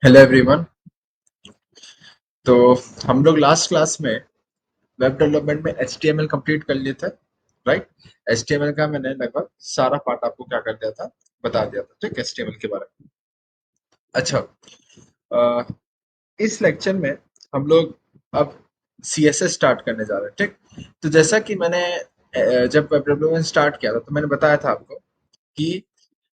Hello everyone. तो हम लोग लास्ट क्लास में वेब डेवलपमेंट में HTML कंप्लीट कर लिए थे, राइट। HTML का मैंने लगभग सारा पार्ट आपको क्या कर दिया था, बता दिया था, ठीक। HTML के बारे में। अच्छा, अ, इस लेक्चर में हम लोग अब CSS स्टार्ट करने जा रहे हैं, ठीक। तो जैसा कि मैंने जब वेब डेवलपमेंट स्टार्ट किया था तो मैंने बताया था आपको कि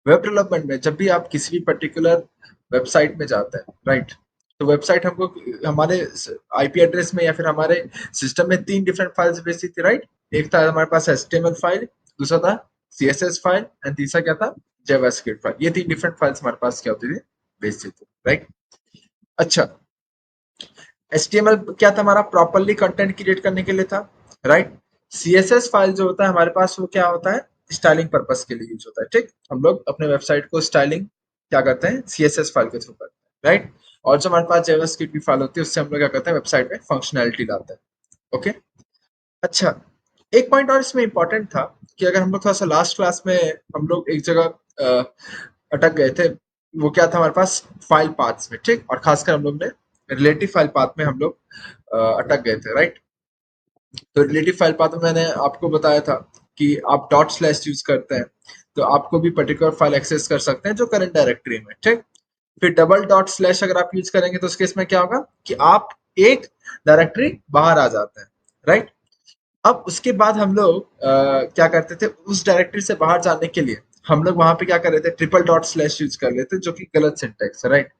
वेब डेवलपमेंट में जब भी आप किसी भी पर्टिकुलर वेबसाइट में जाते हैं, राइट, तो वेबसाइट हमको हमारे IP एड्रेस में या फिर हमारे सिस्टम में तीन डिफरेंट फाइल्स भेजती थी, राइट। एक था हमारे पास HTML फाइल, दूसरा था CSS फाइल एंड तीसरा क्या था, जावास्क्रिप्ट फाइल। ये तीन डिफरेंट फाइल्स हमारे पास क्या होती थी, भेजती थी, राइट। अच्छा, HTML क्या था, हमारा प्रॉपरली कंटेंट क्रिएट करने के लिए था, राइट। CSS फाइल जो होता है हमारे पास वो क्या होता है, स्टाइलिंग पर्पस के लिए यूज होता है, ठीक। हम लोग अपने वेबसाइट को स्टाइलिंग क्या करते हैं, CSS फाइल के थ्रू करते हैं, राइट। और जो हमारे पास जावास्क्रिप्ट की फाइल होती है उससे हम लोग क्या करते हैं, वेबसाइट में फंक्शनैलिटी लाते हैं। ओके। अच्छा, एक पॉइंट और इसमें इंपॉर्टेंट था कि अगर हम लोग थोड़ा सा लास्ट क्लास में हम लोग एक जगह अटक गए थे। वो क्या था हमारे पास, फाइल पाथ्स में, ठीक। और खासकर हम लोग ने रिलेटिव फाइल पाथ में हम लोग अटक गए थे, राइट। तो रिलेटिव फाइल पाथ में मैंने आपको बताया था कि आप डॉट स्लैश यूज करते हैं तो आपको भी पर्टिकुलर फाइल एक्सेस कर सकते हैं जो करंट डायरेक्टरी में, ठीक। फिर डबल डॉट स्लैश अगर आप यूज करेंगे तो उस केस में क्या होगा कि आप एक डायरेक्टरी बाहर आ जाते हैं, राइट। अब उसके बाद हम लोग क्या करते थे, उस डायरेक्टरी से बाहर जाने के लिए हम लोग वहां पे क्या कर रहे थे, ट्रिपल डॉट स्लैश यूज कर लेते, जो कि गलत सिंटेक्स है, राइट।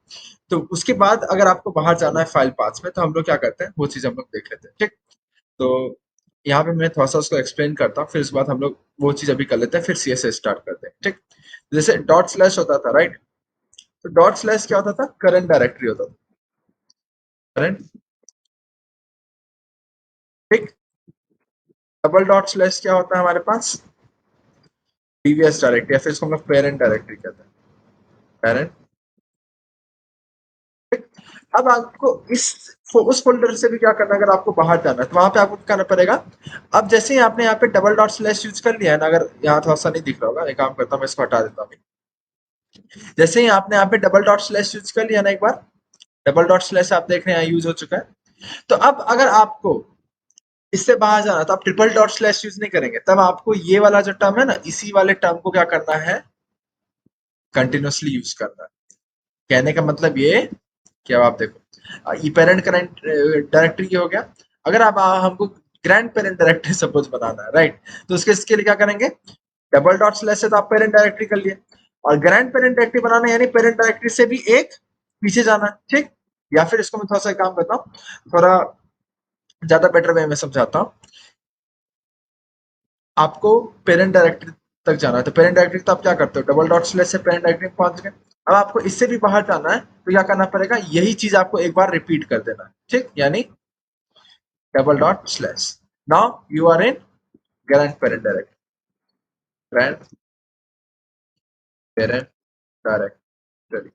तो उसके बाद अगर आपको बाहर जाना है फाइल पाथ में तो हम लोग क्या करते हैं, वो चीज हम लोग देख लेते हैं, ठीक। तो यहाँ पे मैं थोड़ा सा उसको एक्सप्लेन करता हूँ, फिर उसके बाद हम लोग वो चीज अभी कर लेते हैं, फिर CSS स्टार्ट करते हैं, ठीक। जैसे डॉट स्लैश होता था, राइट। तो डॉट स्लैश क्या होता था, करंट डायरेक्टरी होता था, करंट, ठीक। डबल डॉट स्लैश क्या होता है हमारे पास, प्रीवियस डायरेक्टरी, या फिर इसको हम लोग पेरेंट डायरेक्टरी कहते हैं, पेरेंट। अब आपको उस फोल्डर से भी क्या करना है, अगर आपको बाहर जाना है तो वहां पे आपको क्या करना पड़ेगा। अब जैसे ही आपने यहाँ पे डबल डॉट स्लैश यूज कर लिया है ना, अगर यहाँ थोड़ा सा नहीं दिख रहा होगा, एक काम करता हूँ मैं इसको हटा देता हूँ। जैसे ही आपने यहाँ पे डबल डॉट स्लैश यूज कर लिया ना एक बार, डबल डॉट स्लैश आप देख रहे हैं यहाँ यूज हो चुका है। तो अब अगर आपको इससे बाहर जाना तो आप ट्रिपल डॉट स्लैश यूज नहीं करेंगे, तब आपको ये वाला जो टर्म है ना, इसी वाले टर्म को क्या करना है, कंटिन्यूसली यूज करना है। कहने का मतलब ये कि अब आप देखो, ये पेरेंट करंट डायरेक्टरी हो गया। अगर आप हमको ग्रैंड पेरेंट डायरेक्टरी सपोज बनाना है, राइट, तो उसके इसके लिए क्या करेंगे, डबल डॉट स्लैश से तो आप पेरेंट डायरेक्टरी कर लिए, और ग्रैंड पेरेंट डायरेक्टरी बनाना यानी पेरेंट डायरेक्टरी से भी एक पीछे जाना, ठीक। या फिर इसको मैं थोड़ा सा काम करता हूँ, थोड़ा ज्यादा बेटर वे में समझाता हूँ। आपको पेरेंट डायरेक्टरी तक जाना है तो पेरेंट डायरेक्टरी तो आप क्या करते हो, डबल डॉट स्लैश से पेरेंट डायरेक्टरी पहुंच गए। अब आपको इससे भी बाहर जाना है तो क्या करना पड़ेगा, यही चीज आपको एक बार रिपीट कर देना है, ठीक। यानी double dot slash, now you are in grandparent directory, grandparent directory,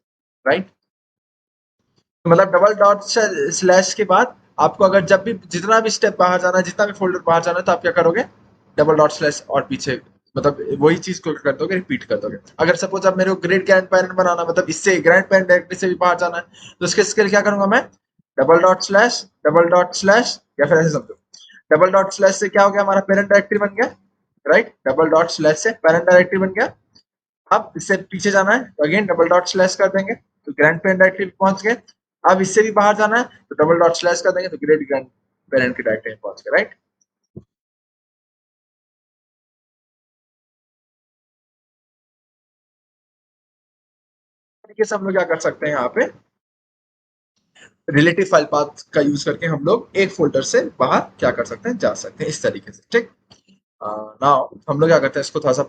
right. मतलब डबल डॉट स्लैश के बाद आपको अगर जब भी जितना भी स्टेप बाहर जाना है, जितना भी फोल्डर बाहर जाना है, तो आप क्या करोगे, डबल डॉट स्लैश और पीछे, मतलब वही चीज को कर दोगे, रिपीट कर दोगे। अगर सपोज अब मेरे को ग्रेट ग्रैंड पेरेंट बनाना, मतलब इससे ग्रैंड पेरेंट डायरेक्टरी से भी बाहर जाना है, तो इसके लिए क्या करूंगा मैं, डबल डॉट स्लैश, या फिर ऐसे समझो, डबल डॉट स्लैश से क्या हो गया, हमारा पेरेंट डायरेक्टरी बन गया, राइट। डबल डॉट स्लैश से पेरेंट डायरेक्टरी बन गया। अब इससे पीछे जाना है तो अगेन डबल डॉट स्लैश कर देंगे तो ग्रैंड पेरेंट डायरेक्टरी पहुंच गए। अब इससे भी बाहर जाना है तो डबल डॉट स्लैश कर देंगे तो ग्रेट ग्रैंड पेरेंट की डायरेक्टरी पहुंच गए, राइट। तरीके से हम लोग क्या कर सकते हैं, यहाँ पे रिलेटिव फाइल पाथ का यूज करके हम लोग एक फोल्डर से बाहर क्या कर सकते हैं, जा सकते हैं इस तरीके से, ठीक। नाउ हम लोग क्या करते हैं, इसको थोड़ा सा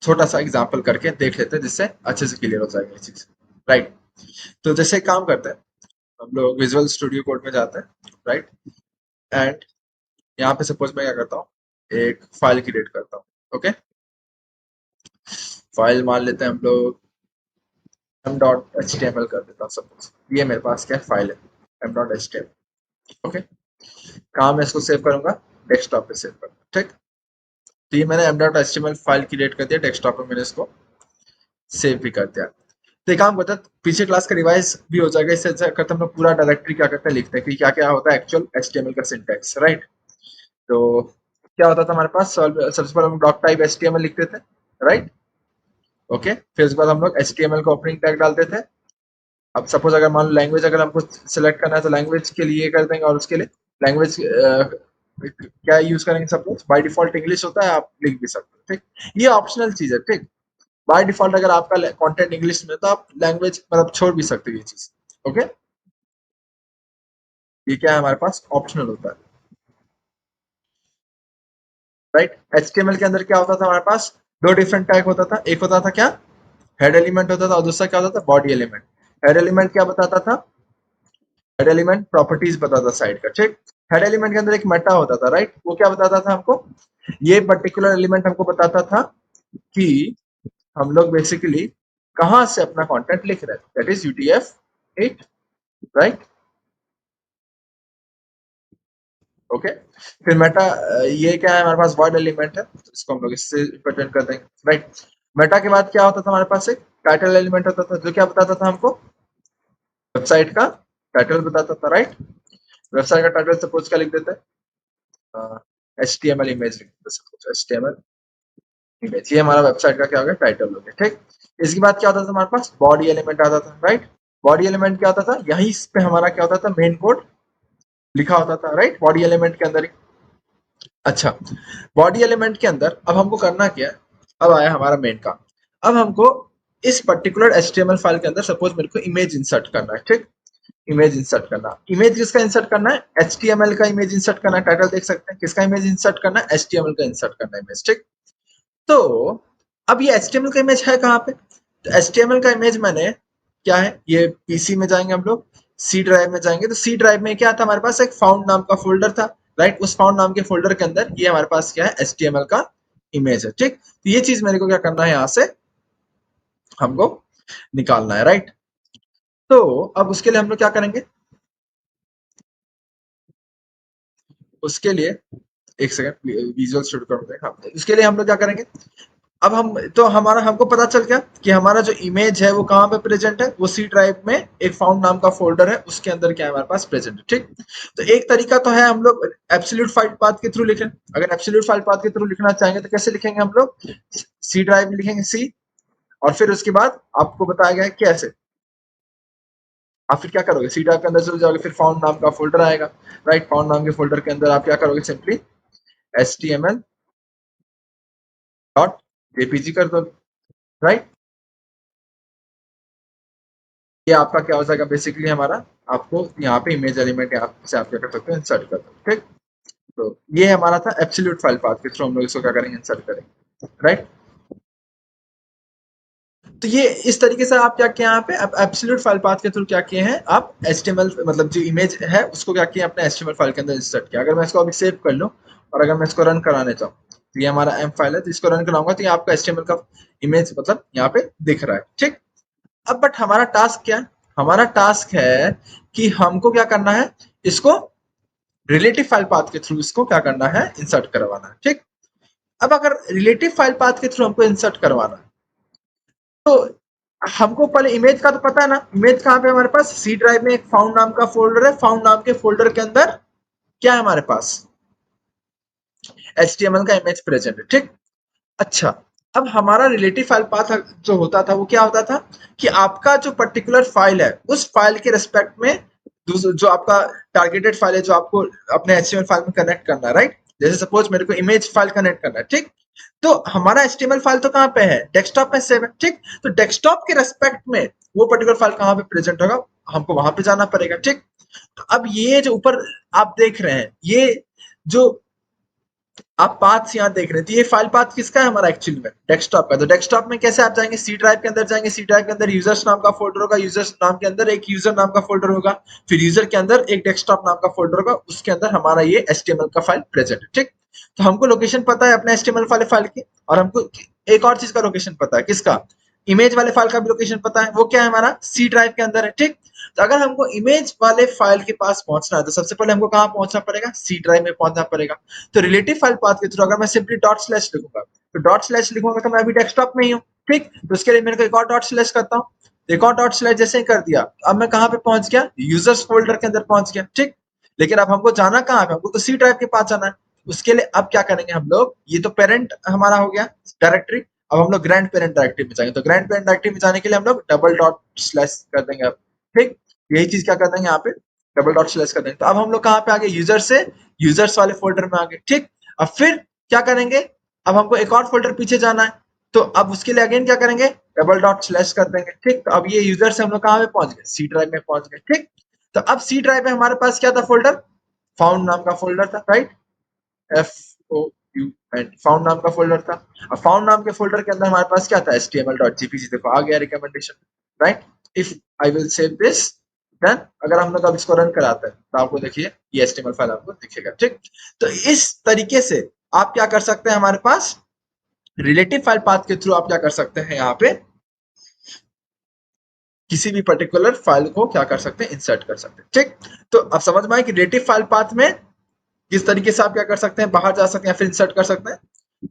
छोटा सा एग्जाम्पल करके देख लेते हैं जिससे अच्छे से क्लियर हो जाएगा ये चीज, राइट। तो जैसे एक काम करते हैं, हम लोग विजुअल स्टूडियो कोड में जाते हैं, राइट। एंड यहाँ पे सपोज मैं क्या करता हूँ, एक फाइल क्रिएट करता हूँ, ओके। फाइल मान लेते हैं हम लोग m.html कर देता हूँ सपोज, ये मेरे पास क्या फाइल है, m.html, ओके। कहाँ मैं इसको सेव करूंगा, डेस्कटॉप पे सेव करूंगा, ठीक। तो ये मैंने m.html फाइल क्रिएट कर दिया, डेस्कटॉप पे मैंने इसको सेव भी कर दिया। तो एक काम करते हैं, पीछे क्लास का रिवाइज भी हो जाएगा, इससे अच्छा करते हम लोग पूरा डायरेक्टरी क्या करते हैं लिखते हैं कि क्या क्या होता है एक्चुअल एचटीएमएल का सिंटैक्स, राइट। तो क्या होता था हमारे पास, सबसे पहले हम डॉट टाइप एचटीएमएल लिखते थे, राइट। ओके, फिर उसके बाद हम लोग एचटीएमएल का ओपनिंग टैग डालते थे। अब सपोज अगर मान लो लैंग्वेज अगर हमको सिलेक्ट करना है तो लैंग्वेज के लिए कर देंगे, और उसके लिए लैंग्वेज क्या यूज करेंगे, सपोज बाय डिफॉल्ट इंग्लिश होता है, आप लिख भी सकते हो, ठीक। ये ऑप्शनल चीज है, ठीक। बाय डिफॉल्ट अगर आपका कंटेंट इंग्लिश में तो आप लैंग्वेज मतलब छोड़ भी सकते हो ये चीज, ओके। ये क्या है हमारे पास ऑप्शनल होता है, राइट। एचटीएमएल के अंदर क्या होता था हमारे पास, दो डिफरेंट टैग होता था, एक होता था क्या, हेड एलिमेंट होता था, और दूसरा क्या होता था, बॉडी एलिमेंट। हेड एलिमेंट क्या बताता था, हेड एलिमेंट प्रॉपर्टीज बताता साइड का, ठीक। हेड एलिमेंट के अंदर एक मेटा होता था, राइट, वो क्या बताता था हमको, ये पर्टिकुलर एलिमेंट हमको बताता था कि हम लोग बेसिकली कहां से अपना कंटेंट लिख रहे हैं, that is UTF 8, right. Okay, फिर मेटा, ये क्या है हमारे पास, वर्ड एलिमेंट है, तो इसको हम लोग इससे रिप्रेजेंट कर देंगे, राइट। मेटा के बाद क्या होता था हमारे पास, एक टाइटल एलिमेंट होता था, जो क्या बताता था हमको, वेबसाइट का टाइटल बताता था, राइट। वेबसाइट का टाइटल सपोज क्या लिख देते हैं, H T M L image लिख देते, suppose H T M L image, ये हमारा वेबसाइट का क्या हो गया, टाइटल हो गया, ठीक। इसके बाद क्या होता था हमारे पास, बॉडी एलिमेंट आता था, राइट। बॉडी एलिमेंट क्या होता था, यहीं पे हमारा क्या होता था, मेन कोड लिखा होता था, राइट, बॉडी एलिमेंट के अंदर ही। अच्छा, बॉडी एलिमेंट के अंदर अब हमको करना क्या है, अब आया हमारा मेन काम। अब हमको इस पर्टिकुलर एचटीएमएल फाइल के अंदर सपोज मेरे को इमेज इंसर्ट करना है, ठीक। इमेज इंसर्ट करना, इमेज किसका इंसर्ट करना है, एचटीएमएल का इमेज इंसर्ट करना है, टाइटल देख सकते हैं, किसका इमेज इंसर्ट करना है, एचटीएमएल का इंसर्ट करना है इमेज, ठीक। तो अब ये एचटीएमएल का इमेज है कहाँ पे, तो एचटीएमएल का इमेज मैंने क्या है, ये पीसी में जाएंगे हम लोग, सी ड्राइव में जाएंगे, तो सी ड्राइव में क्या था हमारे पास, एक फाउंड नाम का फोल्डर था, राइट। उस फाउंड नाम के फोल्डर के अंदर ये हमारे पास क्या है, एचटीएमएल का इमेज है, ठीक। तो ये चीज मेरे को क्या करना है, यहाँ से हमको निकालना है, राइट। तो अब उसके लिए हम लोग क्या करेंगे, उसके लिए एक सेकंड विजुअल शुरू करते हैं, हाँ। उसके लिए हम लोग क्या करेंगे, अब हम तो हमारा हमको पता चल गया कि हमारा जो इमेज है वो कहाँ पे प्रेजेंट है, वो सी ड्राइव में एक फाउंड नाम का फोल्डर है, उसके अंदर क्या है हमारे पास प्रेजेंट है, ठीक। तो एक तरीका तो है हम लोग एब्सोल्यूट फाइल पाथ के थ्रू लिखें, अगर एब्सोल्यूट फाइल पाथ के थ्रू लिखना चाहेंगे तो कैसे लिखेंगे हम लोग, सी ड्राइव में लिखेंगे सी, और फिर उसके बाद आपको बताया गया है कैसे, आप फिर क्या करोगे, सी ड्राइव के अंदर चले जाओगे, फिर फाउंड नाम का फोल्डर आएगा, राइट। फाउंड नाम के फोल्डर के अंदर आप क्या करोगे, simply H T M L dot JPG कर दो, राइट। ये आपका क्या हो जाएगा, बेसिकली हमारा आपको यहाँ पे इमेज एलिमेंट यहाँ से आप क्या कर सकते हो, इंसर्ट कर दो, ठीक। तो ये हमारा था एब्सोल्यूट फाइल पाथ के थ्रू हम लोग इसको क्या करेंगे, इंसर्ट करेंगे, राइट। तो ये इस तरीके से आप क्या किए यहाँ पे, अब एब्सोल्यूट फाइल पाथ के थ्रू क्या किए हैं आप, एचटीएमएल मतलब जो इमेज है उसको क्या किया अपने एचटीएमएल फाइल के अंदर इंसर्ट किया। अगर मैं इसको अभी सेव कर लूँ और अगर मैं इसको रन कराने चाहूँ, तो ये हमारा एम फाइल है, तो इसको रन कराऊंगा तो ये आपका एचटीएमएल का इमेज मतलब यहाँ पे दिख रहा है, ठीक। अब बट हमारा टास्क क्या है, हमारा टास्क है कि हमको क्या करना है, इसको रिलेटिव फाइल पाथ के थ्रू इसको क्या करना है, इंसर्ट करवाना है, ठीक। अब अगर रिलेटिव फाइल पाथ के थ्रू हमको इंसर्ट करवाना है, तो हमको पहले इमेज का तो पता है ना, इमेज कहाँ पे हमारे पास, सी ड्राइव में एक फाउंड नाम का फोल्डर है, फाउंड नाम के फोल्डर के अंदर क्या है हमारे पास, एचटीएमएल का इमेज प्रेजेंट है, ठीक। अच्छा, अब हमारा रिलेटिव फाइल पाथ जो होता था वो क्या होता था कि आपका जो पर्टिकुलर फाइल है उस फाइल के रेस्पेक्ट में जो आपका टारगेटेड फाइल है जो आपको अपने एचटीएमएल फाइल में कनेक्ट करना है, राइट। जैसे सपोज मेरे को इमेज फाइल कनेक्ट करना है, ठीक। तो हमारा एचटीएमएल फाइल तो कहाँ पे है, डेस्कटॉप में सेव है, ठीक। तो डेस्कटॉप के रेस्पेक्ट में वो पर्टिकुलर फाइल कहाँ पे प्रेजेंट होगा, हमको वहां पे जाना पड़ेगा, ठीक। तो अब ये जो ऊपर आप देख रहे हैं, ये जो आप पाथ यहाँ देख रहे हैं, तो ये फाइल पाथ किसका है हमारा, एक्चुअली में डेस्कटॉप का। तो डेस्कटॉप में कैसे आप जाएंगे, सी ड्राइव के अंदर जाएंगे, सी ड्राइव के अंदर यूजर्स नाम का फोल्डर होगा, यूजर्स नाम के अंदर एक यूजर नाम का फोल्डर होगा, फिर यूजर के अंदर एक डेस्कटॉप नाम का फोल्डर होगा, उसके अंदर हमारा ये एचटीएमएल का फाइल प्रेजेंट है, ठीक। तो हमको लोकेशन पता है अपने एचटीएमएल वाले फाइल की, और हमको एक और चीज का लोकेशन पता है, किसका, इमेज वाले फाइल का भी लोकेशन पता है, वो क्या है हमारा सी ड्राइव के अंदर है, ठीक। तो अगर हमको इमेज वाले फाइल के पास पहुंचना है तो सबसे पहले हमको कहाँ पहुंचना पड़ेगा, सी ड्राइव में पहुंचना पड़ेगा। तो रिलेटिव फाइल पाथ के थ्रू अगर मैं सिंपली डॉट स्लैश लिखूंगा, तो डॉट स्लैश लिखूंगा तो मैं अभी डेस्कटॉप में ही हूँ, ठीक। तो उसके लिए मेरे को एक और डॉट स्लैश करता हूँ, एक और डॉट स्लैश जैसे ही कर दिया, अब मैं कहां पे पहुंच गया, यूजर्स फोल्डर के अंदर पहुंच गया, ठीक। लेकिन अब हमको जाना कहां पे, हमको तो सी ड्राइव के पास जाना है। उसके लिए अब क्या करेंगे हम लोग, ये तो पेरेंट हमारा हो गया डायरेक्टरी, अब हम लोग ग्रैंड पेरेंट डायरेक्टरी में जाएंगे। तो ग्रैंड पेरेंट डायरेक्टरी में जाने के लिए हम लोग डबल डॉट स्लैश कर देंगे अब, ठीक। यही चीज क्या कर देंगे यहाँ पे, डबल डॉट स्लैश कर देंगे। तो अब हम लोग कहाँ पे आ गए, यूजर से यूजर्स वाले फोल्डर में आ गए, ठीक। अब फिर क्या करेंगे, अब हमको एक और फोल्डर पीछे जाना है, तो अब उसके लिए अगेन क्या करेंगे, डबल डॉट स्लैश कर देंगे, ठीक। तो अब ये यूजर से हम लोग कहाँ पे पहुंच गए, सी ड्राइव में पहुंच गए, ठीक। तो अब सी ड्राइव में हमारे पास क्या था, फोल्डर फाउंड नाम का फोल्डर था, right. F O U N, found नाम का फोल्डर था। अब फाउंड नाम के फोल्डर के अंदर हमारे पास क्या था, html.jpg, देखो आ गया recommendation, right. If I will save this, then अगर हम लोग अब इसको रन कराते हैं तो आपको देखिए ये html फाइल आपको दिखेगा, ठीक। तो इस तरीके से आप क्या कर सकते हैं, हमारे पास रिलेटिव फाइल पाथ के थ्रू आप क्या कर सकते हैं, यहाँ पे किसी भी पर्टिकुलर फाइल को क्या कर सकते हैं, इंसर्ट कर सकते हैं, ठीक। तो अब समझ में आए कि रिलेटिव फाइल पाथ में किस तरीके से आप क्या कर सकते हैं, बाहर जा सकते हैं या फिर इंसर्ट कर सकते हैं।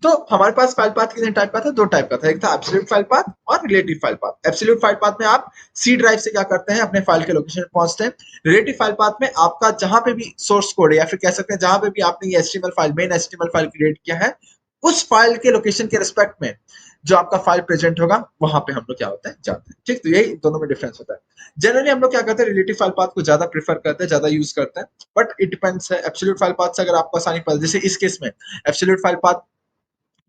तो हमारे पास फाइल पाथ कितने टाइप का था, दो टाइप का था, एक था एब्सोल्यूट फाइल पाथ और relative file path. Absolute file path में आप सी ड्राइव से क्या करते हैं, अपने फाइल के लोकेशन पे पहुंचते हैं। रिलेटिव फाइल पाथ में आपका जहां पे भी सोर्स कोड है या फिर कह सकते हैं जहां पे भी आपने ये HTML file, main HTML file create किया है, उस फाइल के लोकेशन के रिस्पेक्ट में जो आपका फाइल प्रेजेंट होगा वहां पे हम लोग क्या होता है, जाते हैं, ठीक। तो यही दोनों में डिफरेंस होता है। जनरली हम लोग क्या करते हैं, रिलेटिव फाइल पाथ को ज्यादा प्रेफर करते हैं, ज्यादा यूज करते हैं, बट इट डिपेंड्स है। एब्सोल्यूट फाइल पाथ से अगर आपको आसानी पड़े, जैसे इस केस में एब्सोल्यूट फाइल पाथ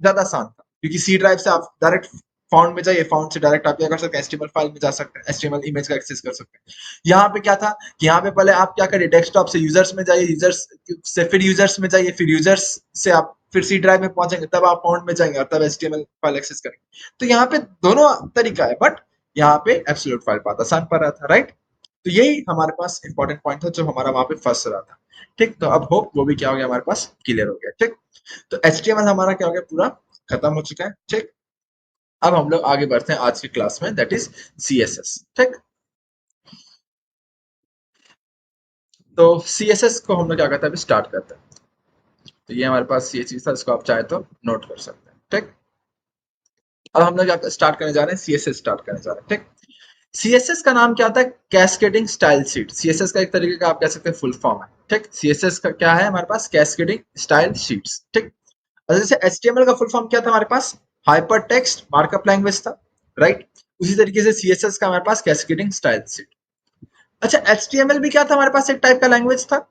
ज्यादा आसान था, क्योंकि सी ड्राइव से आप डायरेक्ट फाउंड में जाइए, फाउंड से डायरेक्ट आप क्या कर सकते हैं, एचटीएमएल फाइल में जा सकते हैं, एचटीएमएल इमेज का एक्सेस कर सकते हैं। यहाँ पे क्या था कि यहाँ पे पहले आप क्या करिए, डेस्कटॉप से यूजर्स में जाइए, यूजर्स से फिर यूजर्स में जाइए, फिर यूजर्स से आप फिर सी ड्राइव में पहुंचेंगे, तब आप फाउंड में जाएंगे और तब एचटीएमएल फाइल एक्सेस करेंगे। तो यहाँ पे दोनों तरीका है, बट यहाँ पे एब्सोल्यूट फाइल पाथ आसान पड़ रहा था, राइट। तो यही हमारे पास इंपॉर्टेंट पॉइंट था जो हमारा वहां पे फंस रहा था, ठीक। तो अब होप वो भी क्या हो गया, हमारे पास क्लियर हो गया, ठीक। तो एचटीएमएल हमारा क्या हो गया, पूरा खत्म हो चुका है, ठीक। अब हम लोग आगे बढ़ते हैं आज की क्लास में, दैट इज सीएसएस, ठीक। तो सीएसएस को हम लोग क्या करते हैं, अभी स्टार्ट करते हैं। तो ये हमारे पास ये चीज था, इसको आप चाहे तो नोट कर सकते हैं, ठीक। अब हम लोग क्या स्टार्ट करने जा रहे हैं, सीएसएस स्टार्ट करने जा रहे हैं, ठीक। सीएसएस का नाम क्या होता है, कैस्केडिंग स्टाइल शीट। सीएसएस का एक तरीके का आप कह सकते हैं फुल फॉर्म है, ठीक। सीएसएस का क्या है हमारे पास, कैस्केडिंग स्टाइल शीट्स, ठीक। और जैसे एचटीएमएल का फुल फॉर्म क्या था हमारे पास, हाइपर टेक्स्ट मार्कअप लैंग्वेज था, राइट। उसी तरीके से सीएसएस का हमारे पास कैस्केडिंग स्टाइल शीट। अच्छा, एचटीएमएल भी क्या था हमारे पास, एक टाइप का लैंग्वेज था।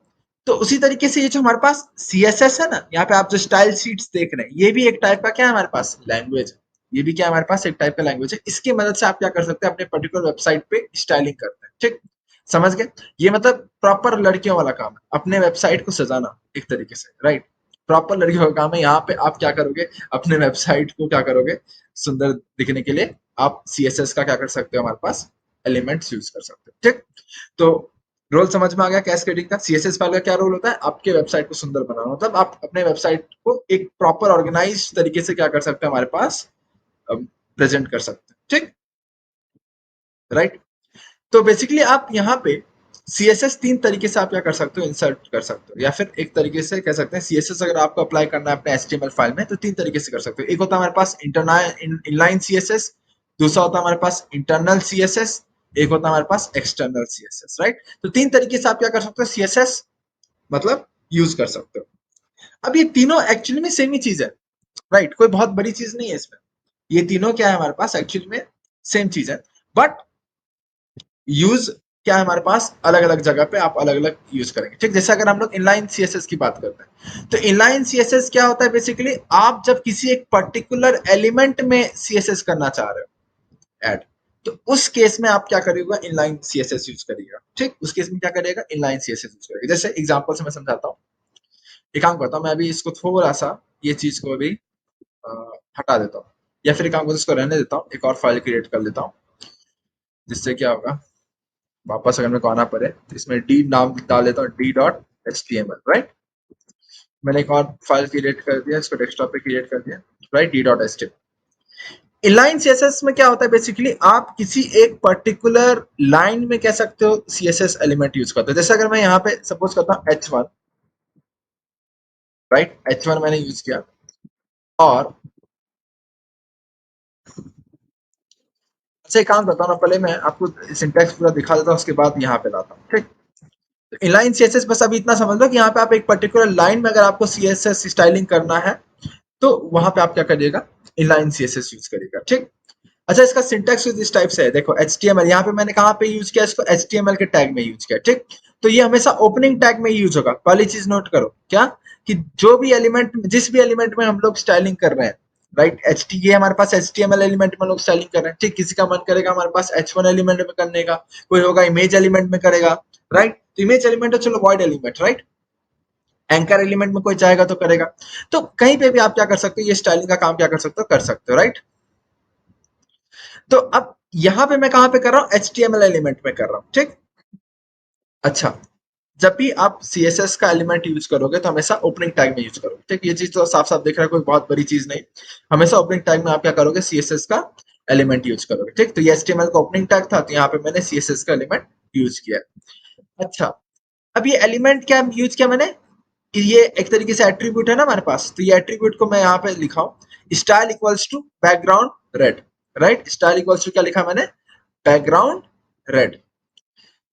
तो उसी तरीके से ये जो हमारे पास सीएसएस है ना, यहाँ पे आप जो स्टाइल शीट्स देख रहे हैं, ये भी एक टाइप का क्या है हमारे पास, लैंग्वेज है। ये भी क्या है हमारे पास, एक टाइप का लैंग्वेज है। इसकी मदद से आप क्या कर सकते हैं, अपने पर्टिकुलर वेबसाइट पे स्टाइलिंग करते हैं, ठीक। समझ गए, ये मतलब प्रॉपर लड़कियों वाला काम है, अपने वेबसाइट को सजाना एक तरीके से, राइट। प्रॉपर लड़कियों का काम है। यहाँ पे आप क्या करोगे, अपने वेबसाइट को क्या करोगे, सुंदर दिखने के लिए आप सीएसएस का क्या कर सकते हो, हमारे पास एलिमेंट्स यूज कर सकते हो, ठीक। तो रोल समझ में आ गया कैस्केडिंग का। सीएसएस फाइल का क्या रोल होता है, आपके वेबसाइट को सुंदर बनाना, मतलब आप अपने वेबसाइट को एक प्रॉपर ऑर्गेनाइज तरीके से क्या कर सकते हैं, हमारे पास प्रेजेंट कर सकते हैं, ठीक, राइट। तो बेसिकली आप यहाँ पे सीएसएस तीन तरीके से आप क्या कर सकते हो, इंसर्ट कर सकते हो, या फिर एक तरीके से कह सकते हैं सीएसएस अगर आपको अप्लाई करना है अपने एचटीएमएल फाइल में, तो तीन तरीके से कर सकते हो। एक होता है हमारे पास इनलाइन सीएसएस, दूसरा होता है हमारे पास इंटरनल सीएसएस, एक होता है हमारे पास एक्सटर्नल सीएसएस, राइट। तो तीन तरीके से आप क्या कर सकते हो, सीएसएस मतलब यूज कर सकते हो। अब ये तीनों एक्चुअली में सेम ही चीज है, राइट, कोई बहुत बड़ी चीज नहीं है इसमें। ये तीनों क्या है हमारे पास, एक्चुअली में सेम चीज है, बट यूज क्या है हमारे पास, अलग अलग जगह पे आप अलग अलग यूज करेंगे, ठीक। जैसे अगर हम लोग इनलाइन सीएसएस की बात करते हैं, तो इनलाइन सीएसएस क्या होता है, बेसिकली आप जब किसी एक पर्टिकुलर एलिमेंट में सीएसएस करना चाह रहे हो ऐड, तो उस केस में आप क्या करिएगा, इनलाइन सीएसएस यूज करिएगा, ठीक। उस केस में क्या करिएगा, इनलाइन सीएसएस यूज करिएगा। जैसे एग्जांपल से मैं समझाता हूँ, एक काम करता हूँ मैं, अभी इसको थोड़ा सा ये चीज को अभी अ, हटा देता हूँ, या फिर एक काम को इसको रहने देता हूँ, एक और फाइल क्रिएट कर लेता हूँ, जिससे क्या होगा, वापस अगर मेरे को आना पड़े तो इसमें डी नाम डाल देता हूँ, D dot H T M L, right. मैंने एक और फाइल क्रिएट कर दिया, इसको डेस्कटॉप पे क्रिएट कर दिया, right, D dot H T M L. Inline CSS में क्या होता है, बेसिकली आप किसी एक पर्टिकुलर लाइन में कह सकते हो सीएसएस एलिमेंट यूज करते हो। जैसे अगर मैं यहाँ पे सपोज करता हूँ H1, राइट, H1 मैंने यूज किया, और अच्छा एक काम करता हूँ ना, पहले मैं आपको सिंटैक्स पूरा दिखा देता हूँ, उसके बाद यहाँ पे लाता हूँ, ठीक। तो इनलाइन सीएसएस बस अभी इतना समझ लो कि यहाँ पे आप एक पर्टिकुलर लाइन में अगर आपको सीएसएस स्टाइलिंग करना है तो वहां पे आप क्या करिएगा, इनलाइन सीएसएस यूज करिएगा, ठीक। अच्छा इसका सिंटैक्स इस टाइप से है, देखो HTML यहाँ पे मैंने कहाँ पे यूज किया, इसको HTML के टैग में यूज किया, ठीक। तो ये हमेशा ओपनिंग टैग में यूज होगा, पहली चीज नोट करो क्या, कि जो भी एलिमेंट, जिस भी एलिमेंट में हम लोग स्टाइलिंग कर रहे हैं, राइट, ये हमारे पास HTML एलिमेंट में लोग स्टाइलिंग कर रहे हैं, ठीक। किसी का मन करेगा हमारे पास H1 एलिमेंट में करने का, कोई होगा इमेज एलिमेंट में करेगा, राइट। तो इमेज एलिमेंट है, चलो void element, right. Anchor element में कोई चाहेगा तो करेगा। तो कहीं पे भी आप क्या कर सकते हो, ये स्टाइलिंग का काम क्या कर सकते हो, कर सकते हो, राइट। तो अब यहां पे मैं कहां पे कर रहा हूं, HTML एलिमेंट में कर रहा हूं, ठीक। अच्छा, जब भी आप CSS का एलिमेंट यूज करोगे तो हमेशा ओपनिंग टैग में यूज करोगे, ठीक। ये चीज तो साफ साफ दिख रहा है, कोई बहुत बड़ी चीज नहीं। हमेशा ओपनिंग टैग में आप क्या करोगे, CSS का एलिमेंट यूज करोगे, ठीक। तो ये HTML का ओपनिंग टैग था, तो यहाँ पे मैंने CSS का एलिमेंट यूज किया। अच्छा, अब ये एलिमेंट क्या यूज किया मैंने, कि ये एक तरीके से एट्रीब्यूट है ना हमारे पास, तो ये एट्रीब्यूट को मैं यहाँ पे लिखा हूँ, style equals to background red, right. Style equals to क्या लिखा मैंने, बैकग्राउंड रेड।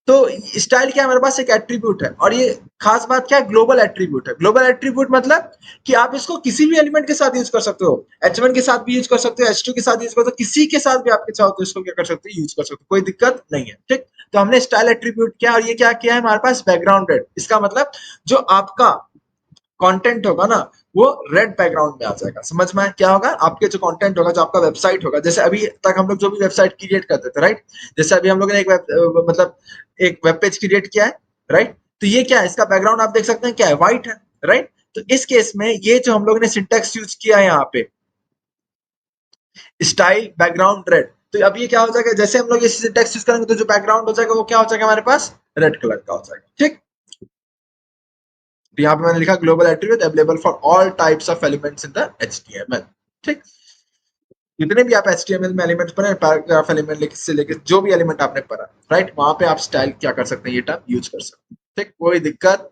तो स्टाइल क्या है, हमारे पास एक एट्रीब्यूट है, और ये खास बात क्या है, ग्लोबल एट्रीब्यूट है। ग्लोबल एट्रीब्यूट मतलब कि आप इसको किसी भी एलिमेंट के साथ यूज कर सकते हो, H1 के साथ भी यूज कर सकते हो, H2 के साथ यूज कर सकते हो, किसी के साथ भी आपके चाहो तो इसको क्या कर सकते हो, यूज कर सकते हो, कोई दिक्कत नहीं है, ठीक। तो हमने स्टाइल एट्रीब्यूट किया, और ये क्या किया है हमारे पास, बैकग्राउंड रेड। इसका मतलब जो आपका कंटेंट होगा ना, वो रेड बैकग्राउंड में आ जाएगा। समझ में आया? क्या होगा, आपके जो कंटेंट होगा, जो आपका वेबसाइट होगा, जैसे अभी तक हम लोग जो भी वेबसाइट क्रिएट करते थे, राइट। जैसे अभी हम लोग ने एक मतलब एक वेब पेज क्रिएट किया है, राइट। तो ये क्या है, इसका बैकग्राउंड आप देख सकते हैं क्या है, व्हाइट है, राइट। तो इस केस में ये जो हम लोग ने सिंटेक्स यूज किया है यहाँ पे, स्टाइल बैकग्राउंड रेड, तो अब ये क्या हो जाएगा, जैसे हम लोग ये सिंटेक्स यूज करेंगे तो जो बैकग्राउंड हो जाएगा वो क्या हो जाएगा हमारे पास, रेड कलर का हो जाएगा, ठीक। तो यहाँ पे मैंने लिखा global attribute available for all types of elements in the HTML, ठीक। जितने भी आप HTML में एलिमेंट्स पढ़े, पैराग्राफ एलिमेंट से लेके जो भी एलिमेंट आपने पढ़ा, राइट, वहां पे आप स्टाइल क्या कर सकते हैं, ये टर्म यूज कर सकते हैं, ठीक। कोई दिक्कत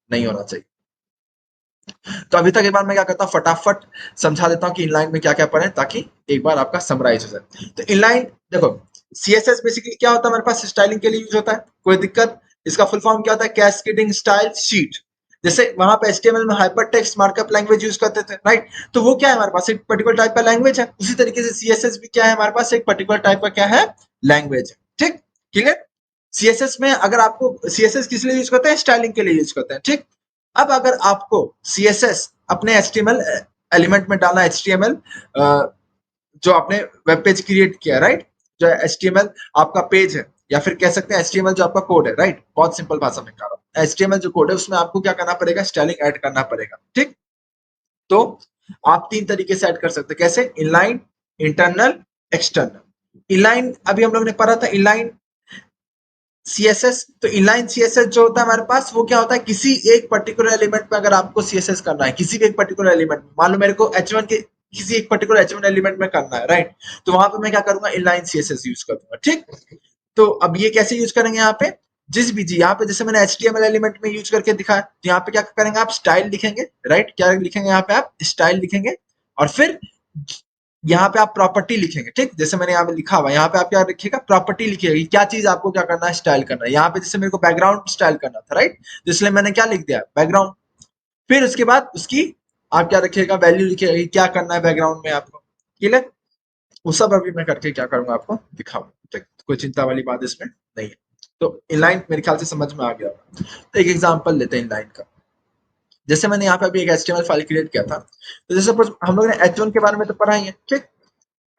नहीं होना चाहिए। तो अभी तक एक बार मैं क्या करता हूँ, फटाफट समझा देता हूँ कि इनलाइन में क्या क्या पढ़े, ताकि एक बार आपका समराइज हो जाए। तो इनलाइन देखो, CSS बेसिकली क्या होता है हमारे पास, स्टाइलिंग के लिए यूज होता है, कोई दिक्कत। इसका फुल फॉर्म क्या होता है, कैस्केडिंग स्टाइल शीट। जैसे वहां पे HTML में hyper text markup language use करते थे, राइट। तो वो क्या है हमारे पास, एक पर्टिकुलर टाइप का लैंग्वेज है। उसी तरीके से CSS भी क्या है हमारे पास, एक पर्टिकुलर टाइप का क्या है, लैंग्वेज है, ठीक। क्लियर। CSS में अगर आपको, CSS किस लिए यूज करते हैं, स्टाइलिंग के लिए यूज करते हैं, ठीक। अब अगर आपको CSS अपने HTML एलिमेंट में डालना, HTML जो आपने वेब पेज क्रिएट किया, राइट, जो HTML आपका पेज है, या फिर कह सकते हैं HTML जो आपका कोड है, राइट। बहुत सिंपल भाषा में कह रहा हूँ, HTML जो कोड है उसमें आपको क्या करना पड़ेगा, स्टाइलिंग ऐड करना पड़ेगा, ठीक। तो आप तीन तरीके से ऐड कर सकते हैं, कैसे, इनलाइन, इंटरनल, एक्सटर्नल। इनलाइन अभी हम लोग ने पढ़ा था, इनलाइन CSS। तो इनलाइन CSS जो होता है हमारे पास, वो क्या होता है, किसी एक पर्टिकुलर एलिमेंट में अगर आपको CSS करना है, किसी भी एक पर्टिकुलर एलिमेंट में, मान लो मेरे को H1 के किसी एक पर्टिकुलर H1 एलिमेंट में करना है, राइट। तो वहां पे मैं क्या करूंगा, इनलाइन CSS यूज करूंगा, ठीक। तो अब ये कैसे यूज करेंगे, यहाँ पे जिस भी जी, यहाँ पे जैसे मैंने HTML एलिमेंट में यूज करके दिखाया, तो यहाँ पे क्या करेंगे, आप स्टाइल लिखेंगे, राइट। क्या लिखेंगे यहाँ पे, आप स्टाइल लिखेंगे, और फिर यहाँ पे आप प्रॉपर्टी लिखेंगे, ठीक। जैसे मैंने यहाँ पे लिखा हुआ, यहाँ पे आप क्या लिखिएगा, प्रॉपर्टी लिखिएगा, क्या चीज आपको क्या करना है, स्टाइल करना है। यहाँ पे जैसे मेरे को बैकग्राउंड स्टाइल करना था, राइट, तो इसलिए मैंने क्या लिख दिया, बैकग्राउंड। फिर उसके बाद उसकी आप क्या रखिएगा, वैल्यू लिखिएगा, क्या करना है बैकग्राउंड में आपको, क्लियर। वो सब अभी मैं करके क्या करूंगा, आपको दिखाऊंगा, ठीक। कोई चिंता वाली बात इसमें नहीं है। तो इनलाइन मेरे ख्याल से समझ में आ गया। तो एक एग्जांपल लेते हैं इनलाइन का। जैसे मैंने यहाँ पे अभी एक HTML फाइल क्रिएट किया था, तो जैसे हम लोग ने H1 के बारे में तो पढ़ा ही है, ठीक।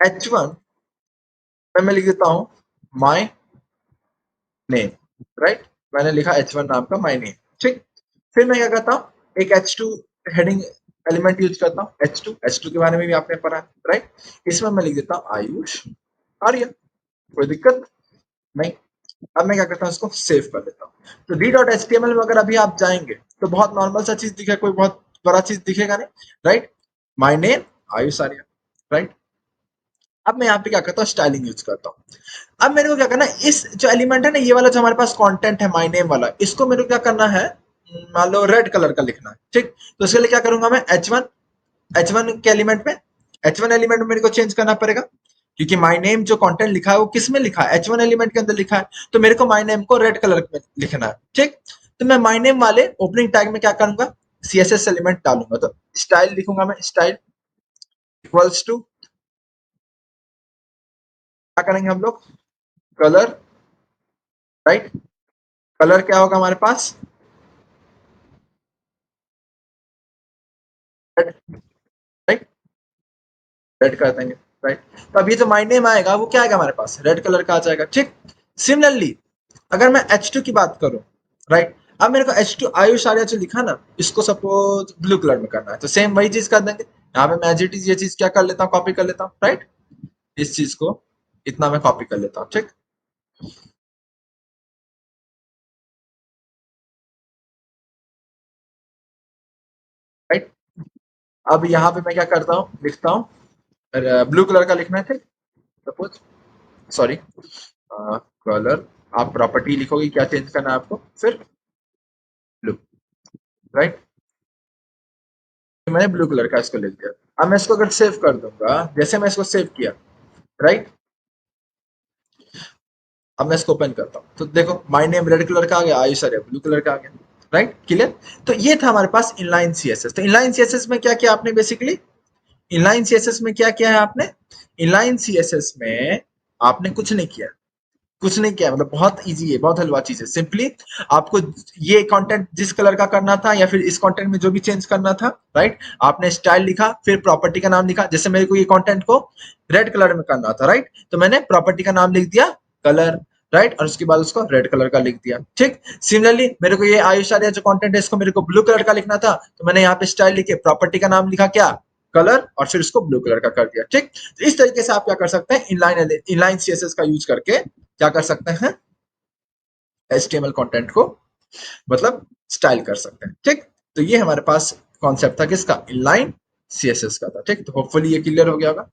H1 में मैं लिख देता हूँ माई नेम, राइट। मैंने लिखा H1 नाम का माई नेम, ठीक। फिर मैं क्या करता हूँ, एक H2 हेडिंग एलिमेंट यूज करता हूँ, H2 के बारे में भी आपने पढ़ा, राइट। इसमें मैं लिख देता हूँ आयुष आर्य, कोई दिक्कत नहीं। अब मैं क्या करता हूँ, इसको सेव कर देता हूँ। तो d.html में अगर अभी आप जाएंगे तो बहुत नॉर्मल सा चीज दिखेगा, कोई बहुत बड़ा चीज दिखेगा नहीं, right. My name Ayush Arya, right. अब मैं यहाँ पे क्या करता हूँ, स्टाइलिंग यूज करता हूँ। अब मेरे को क्या करना है, इस जो एलिमेंट है ना, ये वाला जो हमारे पास कंटेंट है माय नेम वाला, इसको मेरे को क्या करना है, मान लो रेड कलर का लिखना है, ठीक। तो इसके लिए क्या करूंगा मैं, H1 के एलिमेंट में, H1 एलिमेंट में मेरे को चेंज करना पड़ेगा। क्योंकि माय नेम जो कंटेंट लिखा है वो किस में लिखा है, H1 एलिमेंट के अंदर लिखा है, तो मेरे को माय नेम को रेड कलर में लिखना है। ठीक, तो मैं माय नेम वाले ओपनिंग टैग में क्या करूंगा, CSS एलिमेंट डालूंगा। तो स्टाइल लिखूंगा मैं, स्टाइल इक्वल्स टू क्या करेंगे हम लोग, कलर, राइट। कलर क्या होगा हमारे पास, रेड, राइट, रेड कर देंगे, राइट। तो अब ये जो माय नेम आएगा वो क्या आएगा हमारे पास, रेड कलर का आ जाएगा। ठीक, सिमिलरली अगर मैं H2 की बात करूं, राइट, अब मेरे को H2 आयुष आर्या जो लिखा ना, इसको सपोज ब्लू कलर में करना है, तो सेम वही चीज कर देंगे। यहाँ पे मैं एज इट इज ये चीज क्या कर लेता हूँ, कॉपी कर लेता हूँ, राइट। इस चीज को इतना मैं कॉपी कर लेता हूँ। ठीक, राइट। अब यहाँ पे मैं क्या करता हूँ, लिखता हूँ ब्लू कलर का लिखना है। ठीक, सपोज, सॉरी, कलर, आप प्रॉपर्टी लिखोगे क्या चेंज करना है आपको, फिर ब्लू, राइट। तो मैंने ब्लू कलर का इसको लिख दिया। अब मैं इसको अगर सेव कर दूंगा, जैसे मैं इसको सेव किया, राइट, अब मैं इसको ओपन करता हूँ तो देखो माय नेम रेड कलर का आ गया, आयुष सर ब्लू कलर का आ गया, राइट, क्लियर। तो ये था हमारे पास इनलाइन सीएसएस। तो इनलाइन सीएसएस में क्या किया आपने, बेसिकली इनलाइन सीएसएस में क्या किया है आपने, इनलाइन सीएसएस में आपने कुछ नहीं किया, कुछ नहीं किया, मतलब बहुत इजी है, बहुत हलवा चीज है। सिंपली आपको ये कंटेंट जिस कलर का करना था या फिर इस कंटेंट में जो भी चेंज करना था, राइट, आपने स्टाइल लिखा, फिर प्रॉपर्टी का नाम लिखा। जैसे मेरे को ये कंटेंट को रेड कलर में करना था, राइट, तो मैंने प्रॉपर्टी का नाम लिख दिया कलर, राइट, और उसके बाद उसको रेड कलर का लिख दिया। ठीक, सिमिलरली मेरे को ये आयुष आर्या जो कंटेंट है इसको मेरे को ब्लू कलर का लिखना था, तो मैंने यहाँ पे स्टाइल लिखे, प्रॉपर्टी का नाम लिखा क्या, कलर, और फिर उसको ब्लू कलर का कर दिया। ठीक, तो इस तरीके से आप क्या कर सकते हैं, इनलाइन सीएसएस का यूज करके क्या कर सकते हैं, HTML कंटेंट को मतलब स्टाइल कर सकते हैं। ठीक, तो ये हमारे पास कॉन्सेप्ट था किसका, इनलाइन सीएसएस का था। ठीक, तो होपफुली ये क्लियर हो गया होगा।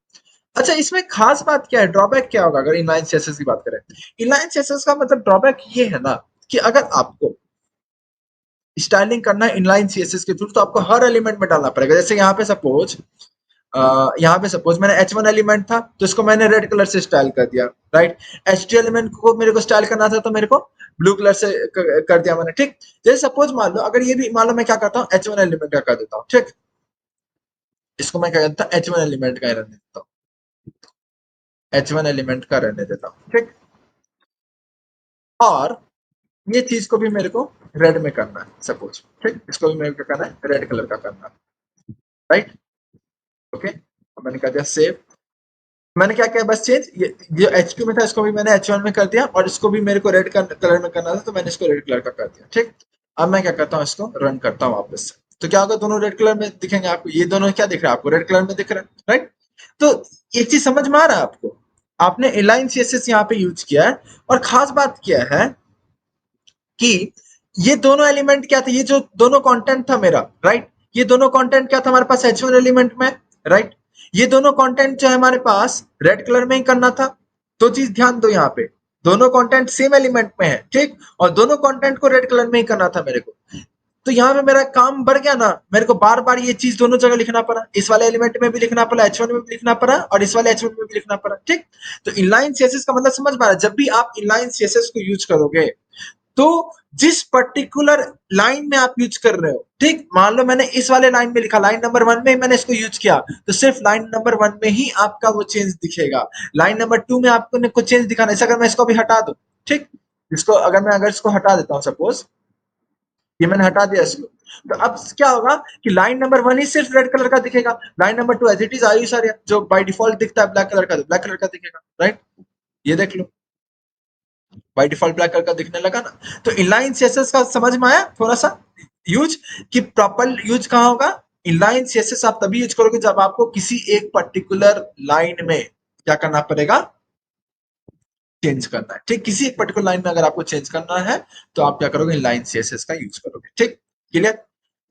अच्छा, इसमें खास बात क्या है, ड्रॉबैक क्या होगा अगर इनलाइन सीएसएस की बात करें। इनलाइन सीएसएस का मतलब ड्रॉबैक ये है ना कि अगर आपको स्टाइलिंग करना है इनलाइन सीएसएस के थ्रू, तो आपको हर एलिमेंट में डालना पड़ेगा। जैसे यहाँ पे सपोज मैंने H1 एलिमेंट था तो इसको मैंने रेड कलर से स्टाइल कर दिया, राइट। H2 एलिमेंट को मेरे को स्टाइल करना था तो मेरे को ब्लू कलर से कर दिया मैंने। ठीक, जैसे सपोज मान लो अगर ये भी मान लो मैं क्या करता हूँ, H1 एलिमेंट का कर देता हूँ। ठीक, इसको मैं क्या करता हूँ, H1 एलिमेंट का रहने देता हूँ, H1 एलिमेंट का रहने देता हूँ। ठीक, और ये चीज को भी मेरे को रेड में करना है सपोज। ठीक, इसको भी मेरे को करना है, रेड कलर का करना है, राइट। ओके, मैंने कह दिया सेव। मैंने क्या किया, बस चेंज, ये H2 में था इसको भी मैंने H1 में कर दिया, और इसको भी मेरे को रेड कलर में करना था तो मैंने इसको रेड कलर का कर दिया। ठीक, अब मैं क्या करता हूँ, इसको रन करता हूँ वापस से, तो क्या होगा, दोनों रेड कलर में दिखेंगे आपको। ये दोनों क्या दिख रहा है आपको, रेड कलर में दिख रहा है, राइट। तो एक चीज समझ में आ रहा है आपको, आपने अलाइन सीएसएस यहाँ पे यूज किया है, और खास बात क्या है कि ये दोनों एलिमेंट क्या थे, ये जो दोनों कंटेंट था मेरा, राइट, ये दोनों कंटेंट क्या था हमारे पास, H1 एलिमेंट में, राइट। ये दोनों कंटेंट जो है हमारे पास रेड कलर में ही करना था। तो चीज ध्यान दो यहाँ पे, दोनों कंटेंट सेम एलिमेंट में है, ठीक, और दोनों कंटेंट को रेड कलर में ही करना था मेरे को। तो यहाँ पे मेरा काम बढ़ गया ना, मेरे को बार बार ये चीज दोनों जगह लिखना पड़ा, इस वाले एलिमेंट में भी लिखना पड़ा, H1 में भी लिखना पड़ा, और इस वाले H1 में भी लिखना पड़ा। ठीक, तो इनलाइन सीएसएस का मतलब समझ में आ रहा है, जब भी आप इनलाइन सीएसएस को यूज करोगे तो जिस पर्टिकुलर लाइन में आप यूज कर रहे हो, ठीक, मान लो मैंने इस वाले लाइन में लिखा, लाइन नंबर 1 में ही मैंने इसको यूज किया, तो सिर्फ लाइन नंबर 1 में ही आपका वो चेंज दिखेगा। लाइन नंबर 2 में आपको कुछ चेंज दिखाना है। अगर मैं इसको भी हटा दूं, ठीक, इसको अगर इसको हटा देता हूं सपोज, ये मैंने हटा दिया इसको, तो अब क्या होगा कि लाइन नंबर 1 ही सिर्फ रेड कलर का दिखेगा, line number 2 as it is Ayush Arya जो बाय डिफॉल्ट दिखता है ब्लैक कलर का, ब्लैक कलर का दिखेगा, राइट। ये देख लो, बाय डिफॉल्ट ब्लैक कलर का दिखने लगा ना। तो इनलाइन सीएसएस का समझ में आया थोड़ा सा यूज, कि प्रॉपर यूज कहाँ होगा। इनलाइन सीएसएस आप तभी यूज करोगे जब आपको किसी एक पर्टिकुलर लाइन में क्या करना पड़ेगा, चेंज करना है। ठीक, किसी एक पर्टिकुलर लाइन में अगर आपको चेंज करना है तो आप क्या करोगे, इनलाइन सीएसएस का यूज करोगे। ठीक, क्लियर।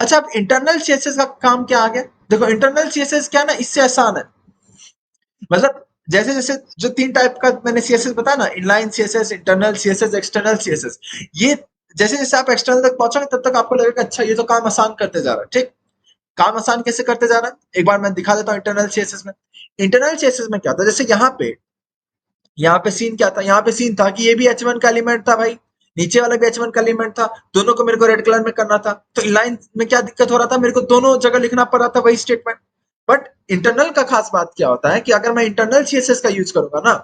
अच्छा, अब इंटरनल सीएसएस का काम क्या आ गया, देखो इंटरनल सीएसएस क्या ना, इससे आसान है। मतलब जैसे जैसे जो 3 टाइप का मैंने सीएसएस बताया ना, inline CSS, internal CSS, external CSS, ये जैसे जैसे आप एक्सटर्नल तक पहुंचोगे तब तक आपको लगेगा अच्छा ये तो काम आसान करते जा रहा है। ठीक, काम आसान कैसे करते जा रहा है, एक बार मैं दिखा देता हूँ इंटरनल सीएसएस में। इंटरनल सीएसएस में क्या था, जैसे यहाँ पे सीन क्या था, यहाँ पे सीन था कि ये भी H1 का एलिमेंट था भाई, नीचे वाला भी H1 का एलिमेंट था, दोनों को मेरे को रेड कलर में करना था। तो लाइन में क्या दिक्कत हो रहा था, मेरे को दोनों जगह लिखना पड़ रहा था वही स्टेटमेंट। बट इंटरनल का खास बात क्या होता है कि अगर मैं इंटरनल सीएसएस का यूज करूंगा ना,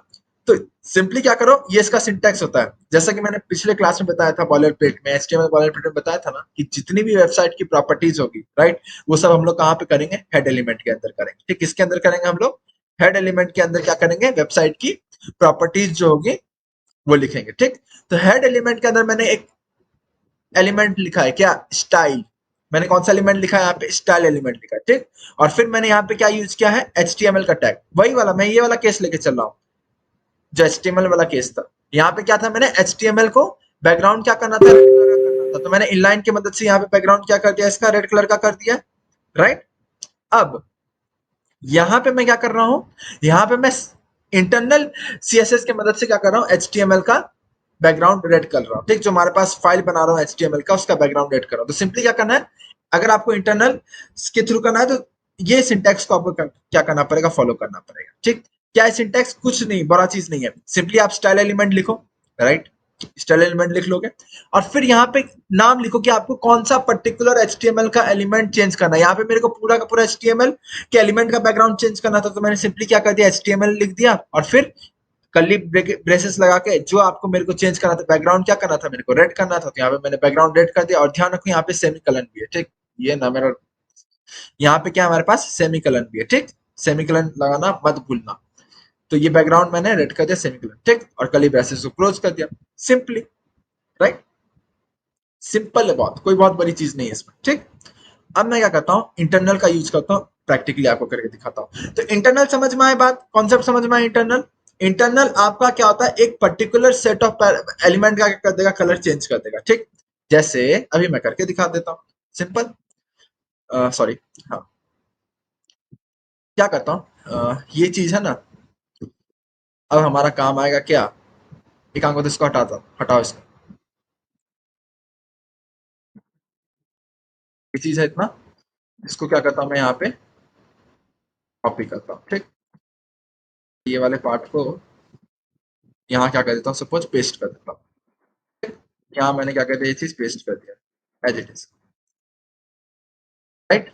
तो सिंपली क्या करो, ये इसका सिंटैक्स होता है, जैसा कि मैंने पिछले क्लास में बताया था बॉयलर प्लेट में, एचटीएमएल बॉयलर प्लेट में बताया था ना, कि जितनी भी वेबसाइट की प्रॉपर्टीज होगी, राइट, वो सब हम लोग कहाँ पे करेंगे, हेड एलिमेंट के अंदर करेंगे। ठीक, किसके अंदर करेंगे हम लोग, हेड एलिमेंट के अंदर क्या करेंगे, वेबसाइट की प्रॉपर्टीज जो होगी वो लिखेंगे। ठीक, तो हेड एलिमेंट के अंदर मैंने एक एलिमेंट लिखा है क्या, स्टाइल। मैंने कौन सा एलिमेंट लिखा है यहाँ पे, स्टाइल एलिमेंट लिखा है। ठीक, और फिर मैंने यहाँ पे क्या यूज किया है, एचटीएमएल का टैग, वही वाला, मैं ये वाला केस लेके चल रहा हूँ जो एचटीएमएल वाला केस था। यहाँ पे क्या था, मैंने एचटीएमएल को बैकग्राउंड क्या करना था, रेड कलर का करना था, तो मैंने इनलाइन की मदद से यहाँ पे बैकग्राउंड क्या कर दिया, इसका रेड कलर का कर दिया, राइट। अब यहाँ पे मैं क्या कर रहा हूँ, यहाँ पे मैं इंटरनल सीएसएस की मदद से क्या कर रहा हूँ, एचटीएमएल का बैकग्राउंड रेड कर रहा हूँ। ठीक, जो हमारे पास फाइल बना रहा हूँ एचटीएमएल का, उसका बैकग्राउंड रेड कर रहा हूँ। तो सिंपली क्या करना है, अगर आपको इंटरनल के थ्रू करना है तो ये सिंटैक्स को आपको क्या करना पड़ेगा, फॉलो करना पड़ेगा। ठीक, क्या है सिंटैक्स, कुछ नहीं, बड़ा चीज नहीं है, सिंपली आप स्टाइल एलिमेंट लिखो, राइट, स्टाइल एलिमेंट लिख लोगे, और फिर यहाँ पे नाम लिखो कि आपको कौन सा पर्टिकुलर एचटीएमएल का एलिमेंट चेंज करना है। यहाँ पे मेरे को पूरा का पूरा एचटीएमएल के एलिमेंट का बैकग्राउंड चेंज करना था, तो मैंने सिंपली क्या कर दिया, एचटीएमएल लिख दिया, और फिर कर्ली ब्रेसेस लगा के जो आपको मेरे को चेंज करना था, बैकग्राउंड क्या करना था, मेरे को रेड करना था, तो यहाँ पे मैंने बैकग्राउंड रेड कर दिया। और ध्यान रखो यहाँ पे सेमी कलन भी है। ठीक, ये ना मेरा यहाँ पे क्या हमारे पास सेमी कलन भी है। ठीक, सेमी कलन लगाना मत भूलना। तो ये बैकग्राउंड मैंने रेड कर दिया, सेमी कलन। ठीक, और कर्ली ब्रेसेस को क्लोज कर दिया, सिंपली, राइट। सिंपल है बहुत, कोई बहुत बड़ी चीज नहीं है इसमें। ठीक, अब मैं क्या करता हूँ, इंटरनल का यूज करता हूँ, प्रैक्टिकली आपको करके दिखाता हूँ। तो इंटरनल समझ में आए बात, कॉन्सेप्ट समझ में आए इंटरनल। इंटरनल आपका क्या होता है, एक पर्टिकुलर सेट ऑफ एलिमेंट का क्या कर देगा, कलर चेंज कर देगा। ठीक, जैसे अभी मैं करके दिखा देता हूँ, सिंपल, सॉरी, हाँ, क्या करता हूँ, ये चीज है ना, अब हमारा काम आएगा क्या, एक आंख को तो इसको हटाता हूँ, हटाओ इसको, ये चीज है इतना, इसको क्या करता हूँ मैं यहाँ पे कॉपी करता हूँ। ठीक, ये वाले पार्ट को यहाँ क्या कर देता हूँ, सपोज पेस्ट कर देता हूँ। यहाँ मैंने क्या कर दिया, ये चीज पेस्ट कर दिया एज इट इज, राइट।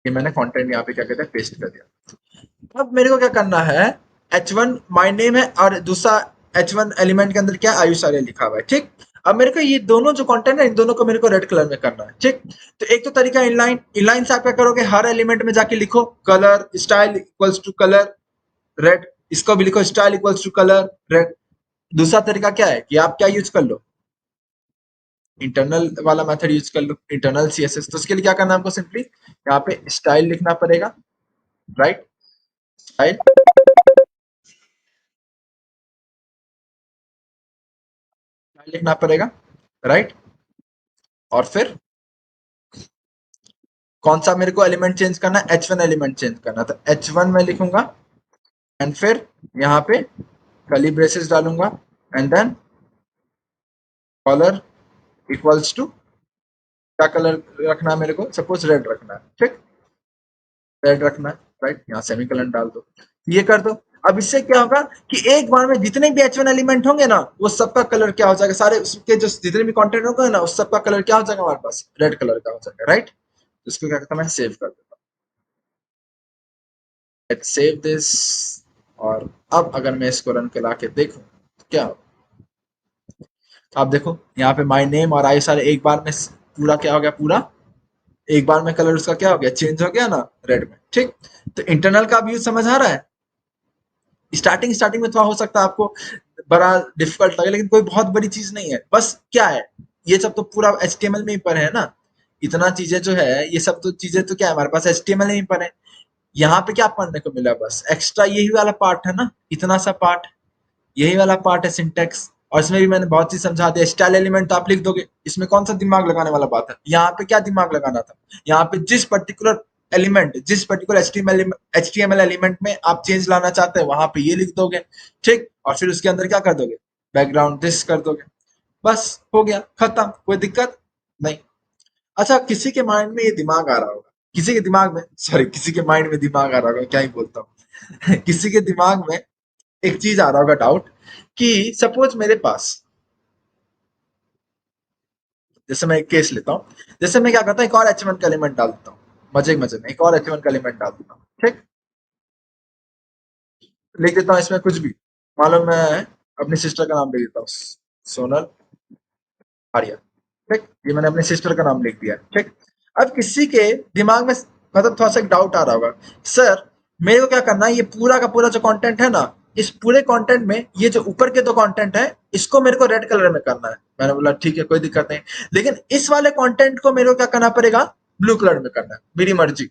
ये मैंने कंटेंट यहाँ पे क्या कहते हैं, पेस्ट कर दिया। अब मेरे को क्या करना है, H1 माय नेम है, और दूसरा H1 एलिमेंट के अंदर क्या आयुष आर्य लिखा हुआ है। ठीक, अब मेरे को ये दोनों जो कंटेंट है, इन दोनों को मेरे को रेड कलर में करना है। ठीक, तो एक तो तरीका इनलाइन, इनलाइन से आप क्या करोगे, हर एलिमेंट में जाके लिखो colour style equals to colour red, इसको भी लिखो style equals to colour red. दूसरा तरीका क्या है कि आप क्या यूज कर लो, इंटरनल वाला मेथड यूज कर लो, इंटरनल सीएसएस। तो उसके लिए क्या करना है हमको, सिंपली यहाँ पे स्टाइल लिखना पड़ेगा, राइट, स्टाइल लिखना पड़ेगा, राइट। और फिर कौन सा मेरे को एलिमेंट चेंज करना है, H1 एलिमेंट चेंज करना, तो H1 में लिखूंगा, एंड फिर यहाँ पे कर्ली ब्रेसेस डालूंगा, and then colour equals to, क्या कलर रखना है मेरे को, सपोज रेड रखना है। ठीक, रेड रखना है, राइट, यहाँ सेमीकोलन डाल दो, ये कर दो। अब इससे क्या होगा कि एक बार में जितने भी H1 एलिमेंट होंगे ना, वो सबका कलर क्या हो जाएगा, सारे उसके जो जितने भी कंटेंट होंगे ना, उस सबका कलर क्या हो जाएगा, हमारे पास रेड कलर का हो जाएगा, राइट। इसको क्या करता हूँ, मैं सेव कर देता हूँ, लेट्स सेव दिस। और अब अगर मैं इसको रन करा के देखूं तो क्या हो, आप देखो यहाँ पे माय नेम और आई सारे एक बार में पूरा क्या हो गया, पूरा एक बार में कलर उसका क्या हो गया, चेंज हो गया ना, रेड में। ठीक, तो इंटरनल का भी यूज समझ आ रहा है। स्टार्टिंग स्टार्टिंग में थोड़ा हो सकता है आपको बड़ा डिफिकल्ट लगे, लेकिन कोई बहुत बड़ी चीज नहीं है। बस क्या है, ये सब तो पूरा एचटीएमएल में ही पर है ना, इतना चीजें जो है, ये सब तो चीजें तो क्या है, हमारे पास एचटीएमएल में ही पर है। यहाँ पे क्या पढ़ने को मिला, बस एक्स्ट्रा यही वाला पार्ट है ना, इतना सा पार्ट, यही वाला पार्ट है सिंटेक्स। और इसमें भी मैंने बहुत चीज समझा दिया, स्टाइल एलिमेंट तो आप लिख दोगे, इसमें कौन सा दिमाग लगाने वाला बात है, यहाँ पे क्या दिमाग लगाना था, यहाँ पे जिस पर्टिकुलर एलिमेंट, जिस पर्टिकुलर एचटीएमएल एलिमेंट में आप चेंज लाना चाहते हैं, वहां पे ये लिख दोगे। ठीक, और फिर उसके अंदर क्या कर दोगे, बैकग्राउंड दिस कर दोगे, बस हो गया, खत्म, कोई दिक्कत नहीं। अच्छा, किसी के माइंड में ये दिमाग आ रहा होगा, किसी के दिमाग में, सॉरी, किसी के माइंड में दिमाग आ रहा होगा, क्या ही बोलता हूँ। किसी के दिमाग में एक चीज आ रहा होगा डाउट कि सपोज मेरे पास, जैसे मैं एक केस लेता हूँ, जैसे मैं क्या करता हूँ, एक और एच वन का एलिमेंट डाल देता हूँ, मजे मजे में एक और एच वन का एलिमेंट डाल देता हूँ, ठीक, लिख देता हूँ इसमें कुछ भी, मान लो मैं अपनी सिस्टर का नाम लिख देता हूँ, सोनल आर्या, ठीक, ये मैंने अपने सिस्टर का नाम लिख दिया, ठीक। अब किसी के दिमाग में मतलब थोड़ा सा डाउट आ रहा होगा, सर मेरे को क्या करना है, ये पूरा का पूरा जो कंटेंट है ना, इस पूरे कंटेंट में ये जो ऊपर के दो कंटेंट है, इसको मेरे को रेड कलर में करना है। मैंने बोला ठीक है, कोई दिक्कत नहीं, लेकिन इस वाले कंटेंट को मेरे को क्या करना पड़ेगा, ब्लू कलर में करना है, मेरी मर्जी,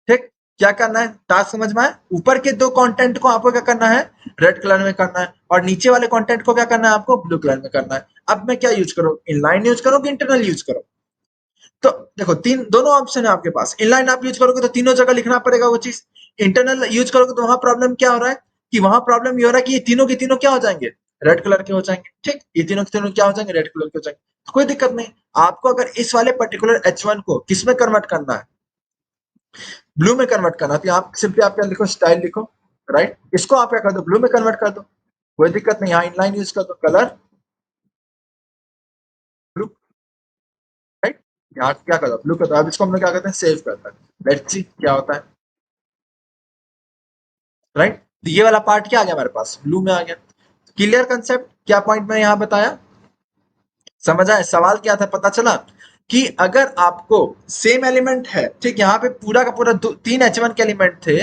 ठीक। क्या करना है, टास्क समझ में आया, ऊपर के दो कंटेंट को आपको क्या करना है, रेड कलर में करना है, और नीचे वाले कंटेंट को क्या करना है, आपको ब्लू कलर में करना है। अब मैं क्या यूज करूँ, इनलाइन यूज करूँ कि इंटरनल यूज करूँ? तो देखो, तीन दोनों ऑप्शन है आपके पास। इनलाइन आप यूज करोगे तो तीनों जगह लिखना पड़ेगा वो चीज। इंटरनल यूज करोगे तो वहां प्रॉब्लम क्या हो रहा है, कि वहां प्रॉब्लम ये हो रहा है कि ये तीनों के तीनों क्या हो जाएंगे, रेड कलर के हो जाएंगे, ठीक, ये तीनों के तीनों क्या हो जाएंगे, रेड कलर के हो जाएंगे। तो कोई दिक्कत नहीं। आपको अगर इस वाले पर्टिकुलर H1 को किस में कन्वर्ट करना है, ब्लू में कन्वर्ट करना है, तो आप सिंपली आप क्या लिखो, स्टाइल लिखो, राइट, इसको आप क्या कर दो, ब्लू में कन्वर्ट कर दो, कोई दिक्कत नहीं। यहाँ इनलाइन यूज कर दो, कलर ब्लू, राइट, यहाँ क्या कर दो, ब्लू कर दो। अब इसको हम लोग क्या करते हैं, सेव करते हैं, लेट्स सी क्या होता है, राइट। तो ये वाला पार्ट क्या आ गया हमारे पास, ब्लू में आ गया। क्लियर कंसेप्ट, क्या पॉइंट में यहाँ बताया, समझ आए, सवाल क्या था, पता चला कि अगर आपको सेम एलिमेंट है, ठीक, यहाँ पे पूरा का पूरा तीन H1 के एलिमेंट थे,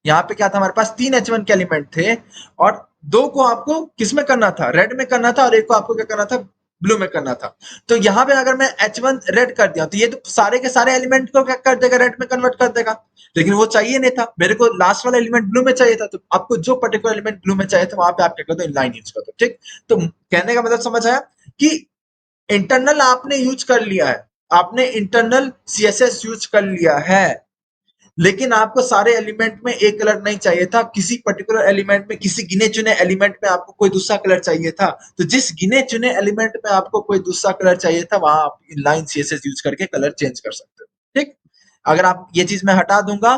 यहाँ पे क्या था, हमारे पास तीन H1 के एलिमेंट थे, और दो को आपको किस में करना था, रेड में करना था, और एक को आपको क्या करना था, ब्लू में करना था। तो यहाँ पे अगर मैं H1 रेड कर दिया तो ये तो सारे के सारे एलिमेंट को क्या कर देगा, रेड में कन्वर्ट कर देगा, लेकिन वो चाहिए नहीं था, मेरे को लास्ट वाला एलिमेंट ब्लू में चाहिए था। तो आपको जो पर्टिकुलर एलिमेंट ब्लू में चाहिए था, वहां पे आप क्या कर दो, इनलाइन यूज कर दो, ठीक। तो कहने का मतलब समझ आया कि इंटरनल आपने यूज कर लिया है, आपने इंटरनल सीएसएस यूज कर लिया है, लेकिन आपको सारे एलिमेंट में एक कलर नहीं चाहिए था, किसी पर्टिकुलर एलिमेंट में, किसी गिने चुने एलिमेंट में आपको कोई दूसरा कलर चाहिए था। तो जिस गिने चुने एलिमेंट में आपको कोई दूसरा कलर चाहिए था, वहां आप इनलाइन सीएसएस यूज करके कलर चेंज कर सकते हो, ठीक। अगर आप ये चीज मैं हटा दूंगा,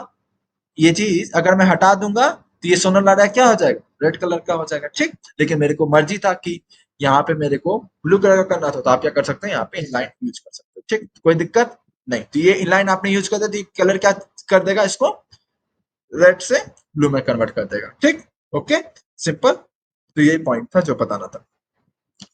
ये चीज अगर मैं हटा दूंगा, तो ये सोनल लाडा क्या हो जाएगा, रेड कलर का हो जाएगा, ठीक। लेकिन मेरे को मर्जी था कि यहाँ पे मेरे को ब्लू कलर का करना था, तो आप क्या कर सकते हैं, यहाँ पे इनलाइन यूज कर सकते हो, ठीक, कोई दिक्कत नहीं। तो ये इनलाइन आपने यूज कर दिया, तो ये कलर क्या कर देगा, इसको रेड से ब्लू में कन्वर्ट कर देगा, ठीक, ओके, सिंपल। तो यही पॉइंट था जो बताना था।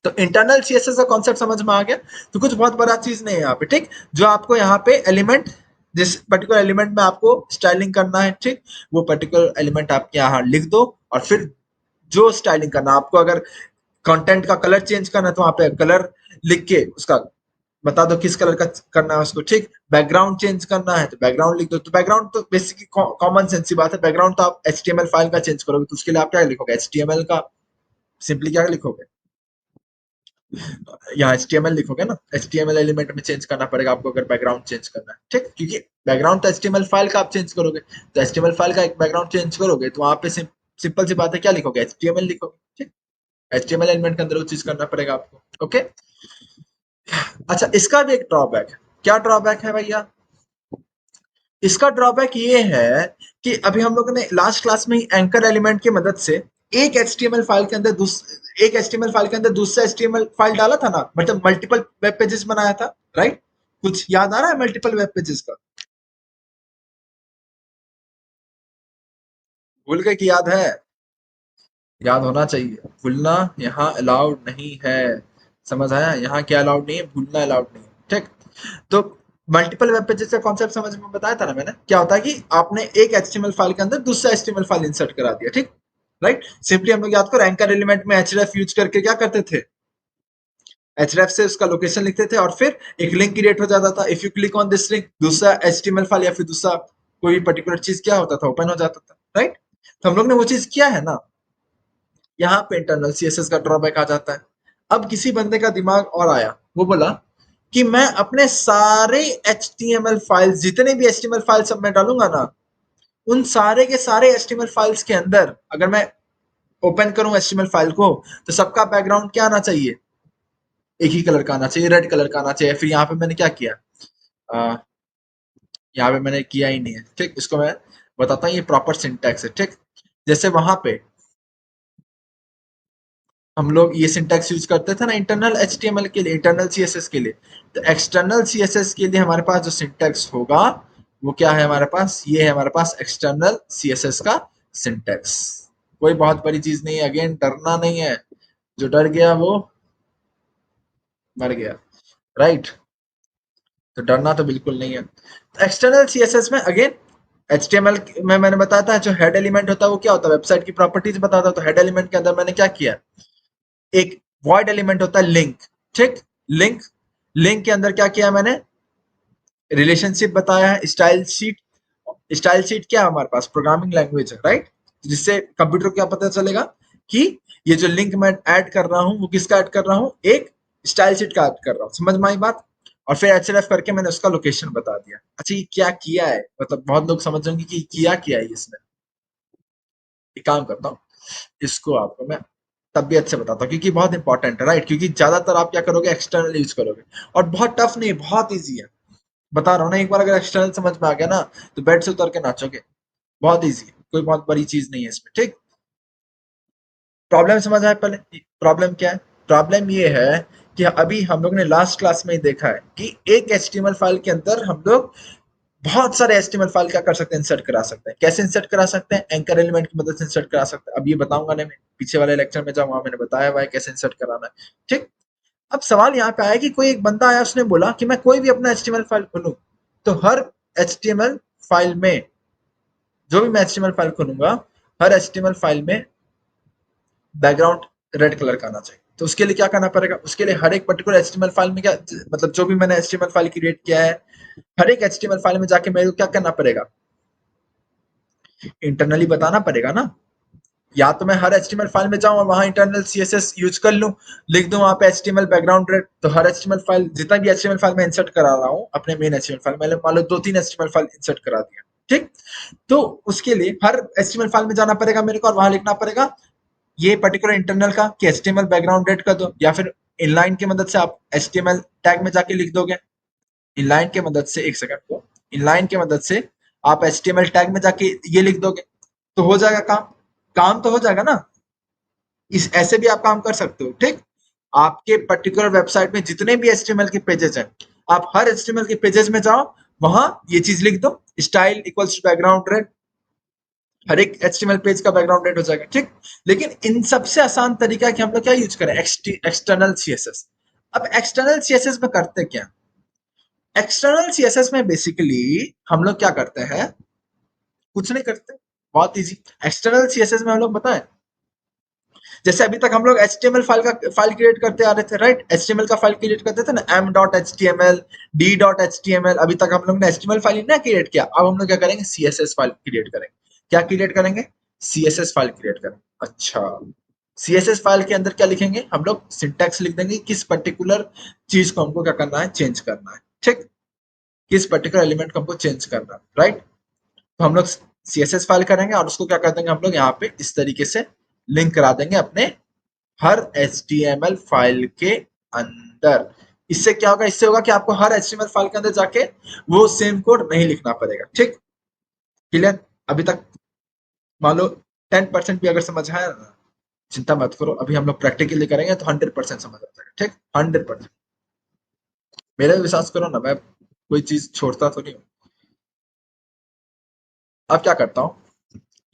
तो इंटरनल सीएसएस का कॉन्सेप्ट समझ में आ गया। तो कुछ बहुत बड़ा चीज नहीं है यहाँ पे, ठीक। जो आपको यहाँ पे एलिमेंट, जिस पर्टिकुलर एलिमेंट में आपको स्टाइलिंग करना है, ठीक, वो पर्टिकुलर एलिमेंट आप यहाँ लिख दो, और फिर जो स्टाइलिंग करना आपको, अगर कंटेंट का कलर चेंज करना है तो वहां पे कलर लिख के उसका बता दो किस कलर का करना है उसको, ठीक। बैकग्राउंड चेंज करना है तो बैकग्राउंड लिख दो। तो बैकग्राउंड तो बेसिकली कॉमन सेंस की बात है, बैकग्राउंड तो आप एचटीएमएल फाइल का चेंज करोगे, तो उसके लिए आप क्या लिखोगे, एचटीएमएल का सिंपली क्या लिखोगे, यहाँ एचटीएमएल लिखोगे ना, एचटीएमएल एलिमेंट में चेंज करना पड़ेगा आपको अगर बैकग्राउंड चेंज करना है, ठीक, क्योंकि बैकग्राउंड तो एचटीएमएल फाइल का आप चेंज करोगे, तो एचटीएमएल फाइल का एक बैकग्राउंड चेंज करोगे, तो वहां पे सिंपल सी बात है, क्या लिखोगे, एचटीएमएल लिखोगे, ठीक। एचटीएमएल एलिमेंट के अंदर वो चीज करना पड़ेगा आपको, ओके। अच्छा, इसका भी एक ड्रॉबैक है। क्या ड्रॉबैक है भैया, इसका ड्रॉबैक ये है कि अभी हम लोगों ने लास्ट क्लास में एंकर एलिमेंट की मदद से एक एचटीएमएल फाइल के अंदर एक एचटीएमएल फाइल के अंदर दूसरा एचटीएमएल फाइल डाला था ना, मतलब मल्टीपल वेब पेजेस बनाया था, राइट। कुछ याद आ रहा है मल्टीपल वेब पेजेस का, भूल गए कि याद है, याद होना चाहिए, भूलना यहाँ अलाउड नहीं है, समझ आया, यहाँ क्या अलाउड नहीं है, भूलना अलाउड नहीं है, ठीक। तो मल्टीपल वेब पेजेस का कॉन्सेप्ट समझ में बताया था ना मैंने, क्या होता है कि आपने एक एचटीएमएल फाइल के अंदर दूसरा एचटीएमएल फाइल इंसर्ट करा दिया, ठीक, राइट। सिंपली हम लोग याद करो, एंकर एलिमेंट में href यूज करके क्या करते थे, href से उसका लोकेशन लिखते थे, और फिर एक लिंक क्रिएट हो जाता था, if you click on this link, दूसरा एचटीएमएल फाइल या फिर दूसरा कोई पर्टिकुलर चीज क्या होता था, ओपन हो जाता था, राइट। तो हम लोग ने वो चीज किया है ना, यहाँ पे इंटरनल सीएसएस का ड्रॉबैक आ जाता है। अब किसी बंदे का दिमाग और आया, वो बोला कि मैं अपने सारे एचटीएमएल फाइल्स, जितने भी एचटीएमएल फाइल सब मैं डालूंगा ना, उन सारे के सारे एचटीएमएल फाइल्स के अंदर अगर मैं ओपन करूं एचटीएमएल फाइल को, तो सबका बैकग्राउंड क्या आना चाहिए, एक ही कलर का आना चाहिए, रेड कलर का आना चाहिए। फिर यहाँ पे मैंने क्या किया, यहाँ पे मैंने किया ही नहीं है, ठीक। इसको मैं बताता हूँ, ये प्रॉपर सिंटैक्स है, ठीक। जैसे वहां पे हम लोग ये सिंटैक्स यूज करते थे ना इंटरनल एचटीएमएल के लिए, इंटरनल सीएसएस के लिए, तो एक्सटर्नल सीएसएस के लिए हमारे पास जो सिंटैक्स होगा वो क्या है हमारे पास, ये है हमारे पास एक्सटर्नल सीएसएस का सिंटैक्स। कोई बहुत बड़ी चीज नहीं है, अगेन डरना नहीं है, जो डर गया वो मर गया, राइट। तो डरना तो बिल्कुल नहीं है। एक्सटर्नल सीएसएस में अगेन एचटीएमएल में मैंने बताया था जो हेड एलिमेंट होता है वो क्या होता है, वेबसाइट की प्रॉपर्टीज बताता है। तो हेड एलिमेंट के अंदर मैंने क्या किया, एक वॉइड एलिमेंट होता है लिंक, ठीक। लिंक, लिंक के अंदर क्या किया मैंने, रिलेशनशिप बताया है, स्टाइल शीट। स्टाइल शीट क्या है हमारे पास, प्रोग्रामिंग लैंग्वेज है, राइट। जिससे कंप्यूटर को क्या पता चलेगा कि ये जो लिंक मैं ऐड कर रहा हूँ वो किसका ऐड कर रहा हूँ, एक स्टाइल शीट का ऐड कर रहा हूँ, समझ में आई बात। और फिर एचएलएफ करके मैंने उसका लोकेशन बता दिया। अच्छा, ये क्या किया है, मतलब बहुत लोग समझ जाएंगे कि किया क्या है इसने। एक काम करता हूँ, इसको आपको मैं तबियत से बताता हूँ क्योंकि बहुत इंपॉर्टेंट है, राइट। क्योंकि ज्यादातर आप क्या करोगे, एक्सटर्नल यूज करोगे, और बहुत टफ नहीं, बहुत ईजी है। बता रहा हूँ ना, एक बार अगर एक्सटर्नल समझ में आ गया ना तो बेड से उतर के नाचोगे। बहुत ईजी है, कोई बहुत बड़ी चीज नहीं है इसमें, ठीक। प्रॉब्लम समझ आए पहले, प्रॉब्लम क्या है। प्रॉब्लम ये है कि अभी हम लोग ने लास्ट क्लास में ही देखा है कि एक एचटीएमएल फाइल के अंदर हम लोग बहुत सारे एचटीएमएल फाइल क्या कर सकते हैं, इंसर्ट करा सकते हैं। कैसे इंसर्ट करा सकते हैं, एंकर एलिमेंट की मदद से इंसर्ट करा सकते हैं। अब ये बताऊंगा नहीं मैं, पीछे वाले लेक्चर में जब वहां मैंने बताया हुआ है कैसे इंसर्ट कराना है, ठीक। अब सवाल यहाँ पे आया कि कोई एक बंदा आया, उसने बोला कि मैं कोई भी अपना एचटीएमएल फाइल खोलूं, तो हर एचटीएमएल फाइल में, जो भी मैं एचटीएमएल फाइल खोलूंगा, हर एचटीएमएल फाइल में बैकग्राउंड रेड कलर का आना चाहिए। तो उसके लिए क्या करना पड़ेगा, उसके लिए हर एक पर्टिकुलर एचटीएमएल फाइल में क्या, मतलब जो भी मैंने एचटीएमएल फाइल क्रिएट किया है, हर एक एचटीएमएल फाइल में जाके मेरे को क्या करना पड़ेगा, इंटरनली बताना पड़ेगा ना। या तो मैं हर एचटीएमएल फाइल में जाऊं और वहां इंटरनल सीएसएस यूज कर लूं, लिख दूं वहां पे एचटीएमएल बैकग्राउंड रेड, तो हर एचटीएमएल फाइल, जितना भी एचटीएमएल फाइल मैं इंसर्ट करा रहा हूं अपने मेन एचटीएमएल फाइल, मैंने मान लो 2-3 एचटीएमएल फाइल इंसर्ट करा दिया, ठीक। तो उसके लिए हर एचटीएमएल फाइल में जाना पड़ेगा मेरे को और वहां लिखना पड़ेगा ये पर्टिकुलर इंटरनल का कि एचटीएमएल बैकग्राउंड रेड कर दो, या फिर इनलाइन की मदद से आप एचटीएमएल टैग में जाके लिख दोगे। इनलाइन के मदद से, एक सेकंड को, इनलाइन की मदद से आप एचटीएमएल टैग में जाके ये लिख दोगे, तो हो जाएगा काम। काम तो हो जाएगा ना, इस ऐसे भी आप काम कर सकते हो, ठीक। आपके पर्टिकुलर वेबसाइट में जितने भी एचटीएमएल के पेजेस हैं, आप हर एचटीएमएल के पेजेस में जाओ, वहां ये चीज लिख दो, style equals to background red, हर एक एचटीएमएल पेज का बैकग्राउंड रेड हो जाएगा, ठीक। लेकिन इन सबसे आसान तरीका है कि हम लोग क्या यूज करें, एक्सटर्नल सीएसएस। अब एक्सटर्नल सीएसएस में करते क्या, एक्सटर्नल सीएसएस में बेसिकली हम लोग क्या करते हैं, कुछ नहीं करते, बहुत इजी। एक्सटर्नल सीएसएस में हम लोग बताएं, जैसे अभी तक हम लोग एचटीएमएल फाइल क्रिएट करते आ रहे थे, राइट। एचटीएमएल का फाइल क्रिएट करते थे ना, m.html, d.html, अभी तक हम लोग ने एचटीएमएल फाइल ना क्रिएट किया। अब हम लोग क्या करेंगे, सीएसएस फाइल क्रिएट करेंगे। क्या क्रिएट करेंगे, सीएसएस फाइल क्रिएट करेंगे। अच्छा, सीएसएस फाइल के अंदर क्या लिखेंगे हम लोग, सिंटैक्स लिख देंगे, किस पर्टिकुलर चीज को हमको क्या करना है, चेंज करना है, ठीक। किस पर्टिकुलर एलिमेंट को हमको चेंज करना है, राइट। तो हम लोग सीएसएस फाइल करेंगे और उसको क्या कर देंगे हम लोग यहाँ पे इस तरीके से लिंक करा देंगे अपने हर एचटीएमएल फाइल के अंदर। इससे क्या होगा, इससे होगा कि आपको हर एचटीएमएल फाइल के अंदर जाके वो सेम कोड नहीं लिखना पड़ेगा, ठीक। क्लियर, अभी तक मान लो 10% भी अगर समझ आया ना, चिंता मत करो, अभी हम लोग प्रैक्टिकली करेंगे तो 100% समझ आ जाएगा, ठीक। 100%, मेरा विश्वास करो ना, मैं कोई चीज छोड़ता तो नहीं हूँ। अब क्या करता हूँ,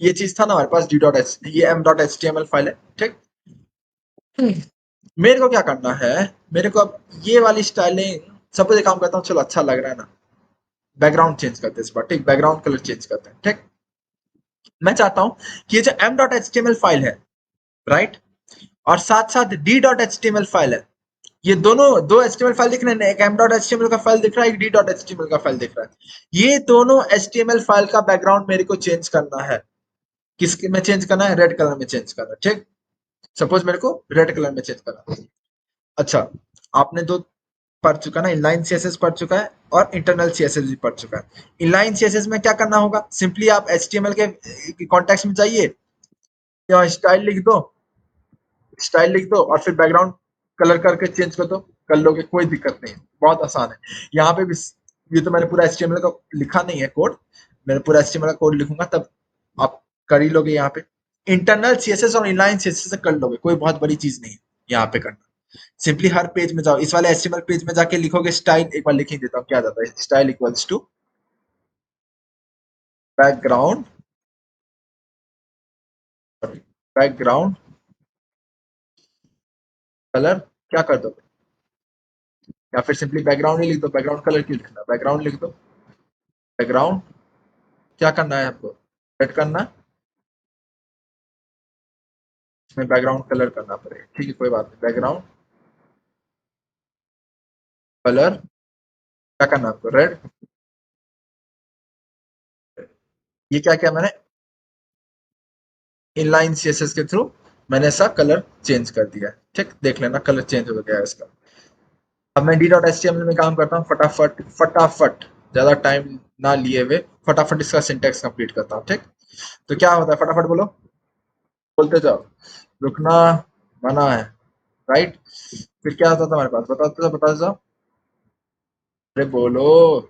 ये चीज था ना हमारे पास, डी डॉट एच, ये m.html फाइल है, ठीक। मेरे को क्या करना है, मेरे को अब ये वाली स्टाइलिंग, सपोज एक काम करता हूँ, चलो अच्छा लग रहा है ना, बैकग्राउंड चेंज करते हैं इस बार, ठीक। बैकग्राउंड कलर चेंज करते हैं, ठीक। मैं चाहता हूँ कि ये जो m.html फाइल है, राइट, और साथ साथ d.html फाइल है, ये दोनों दो एचटीएमएल फाइल दिख रहे हैं, एक m.html का फाइल दिख रहा है, एक d.html का फाइल दिख रहा है। ये दोनों एचटीएमएल फाइल का बैकग्राउंड मेरे को चेंज करना है। किसके में चेंज करना है, रेड कलर में चेंज करना है, ठीक। सपोज मेरे को रेड कलर में चेंज करना है। अच्छा, आपने दो पढ़ चुका ना, इनलाइन सीएसएस पढ़ चुका है और इंटरनल सीएसएस भी पढ़ चुका है। इनलाइन सीएसएस में क्या करना होगा, सिंपली आप एचटीएमएल के कॉन्टेक्स्ट में जाइए, या स्टाइल लिख दो, स्टाइल लिख दो और फिर बैकग्राउंड कलर करके चेंज कर दो, कर लोगे, कोई दिक्कत नहीं है, बहुत आसान है। यहाँ पे भी ये तो मैंने पूरा एचटीएमएल का लिखा नहीं है कोड, मैंने पूरा एचटीएमएल का कोड लिखूंगा तब आप कर ही लोगे यहाँ पे। इंटरनल सीएसएस और इनलाइन सीएसएस से कर लोगे, कोई बहुत बड़ी चीज नहीं है यहाँ पे करना। सिंपली हर पेज में जाओ, इस वाले एचटीएमएल पेज में जाके लिखोगे स्टाइल, एक बार लिख ही देता हूँ क्या जाता है, style equals to background, background colour क्या कर दो, या फिर सिंपली बैकग्राउंड ही लिख दो, बैकग्राउंड कलर क्यों लिखना, बैकग्राउंड लिख दो। बैकग्राउंड क्या करना है आपको, सेट करना, इसमें बैकग्राउंड कलर करना पड़ेगा, ठीक है कोई बात नहीं। बैकग्राउंड कलर क्या करना है आपको, रेड। ये क्या किया मैंने, इनलाइन सीएसएस के थ्रू मैंने ऐसा कलर चेंज कर दिया है, ठीक, देख लेना कलर चेंज हो गया है इसका। अब मैं D dot H T M L में काम करता हूँ, फटाफट फटाफट, ज्यादा टाइम ना लिए हुए फटाफट इसका सिंटेक्स कंप्लीट करता हूँ, ठीक। तो क्या होता है, फटाफट बोलो, बोलते जाओ, रुकना मना है, राइट। फिर क्या होता था हमारे पास, बताते जाओ, अरे बोलो,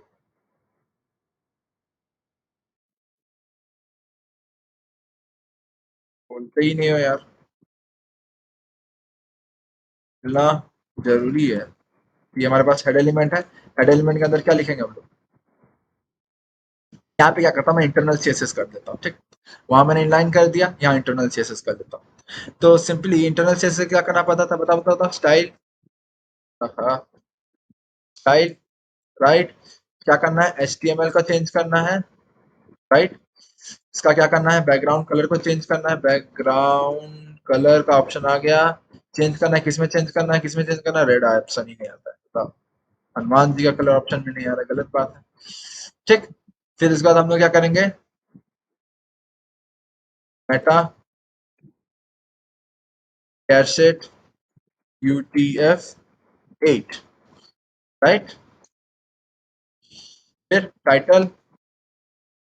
बोलते ही नहीं हो यार, मिलना जरूरी है। ये हमारे पास हेड एलिमेंट है, हेड एलिमेंट के अंदर क्या लिखेंगे हम लोग, यहाँ पे क्या करता हूँ मैं, इंटरनल सीएसएस कर देता हूँ, ठीक। वहां मैंने इनलाइन कर दिया, यहाँ इंटरनल सीएसएस कर देता हूँ। तो सिंपली इंटरनल सीएसएस क्या करना पड़ता था, बता स्टाइल, स्टाइल, राइट। क्या करना है, एचटीएमएल का चेंज करना है, राइट। इसका क्या करना है, बैकग्राउंड कलर को चेंज करना है, बैकग्राउंड कलर का ऑप्शन आ गया, चेंज करना है, किसमें चेंज करना है, किसमें चेंज करना है, रेड ऑप्शन ही नहीं आता है, बताओ। हनुमान जी का कलर ऑप्शन भी नहीं आ रहा, गलत बात है, ठीक। फिर इसके बाद हम लोग क्या करेंगे, मेटा कैरसेट UTF-8, राइट। फिर टाइटल,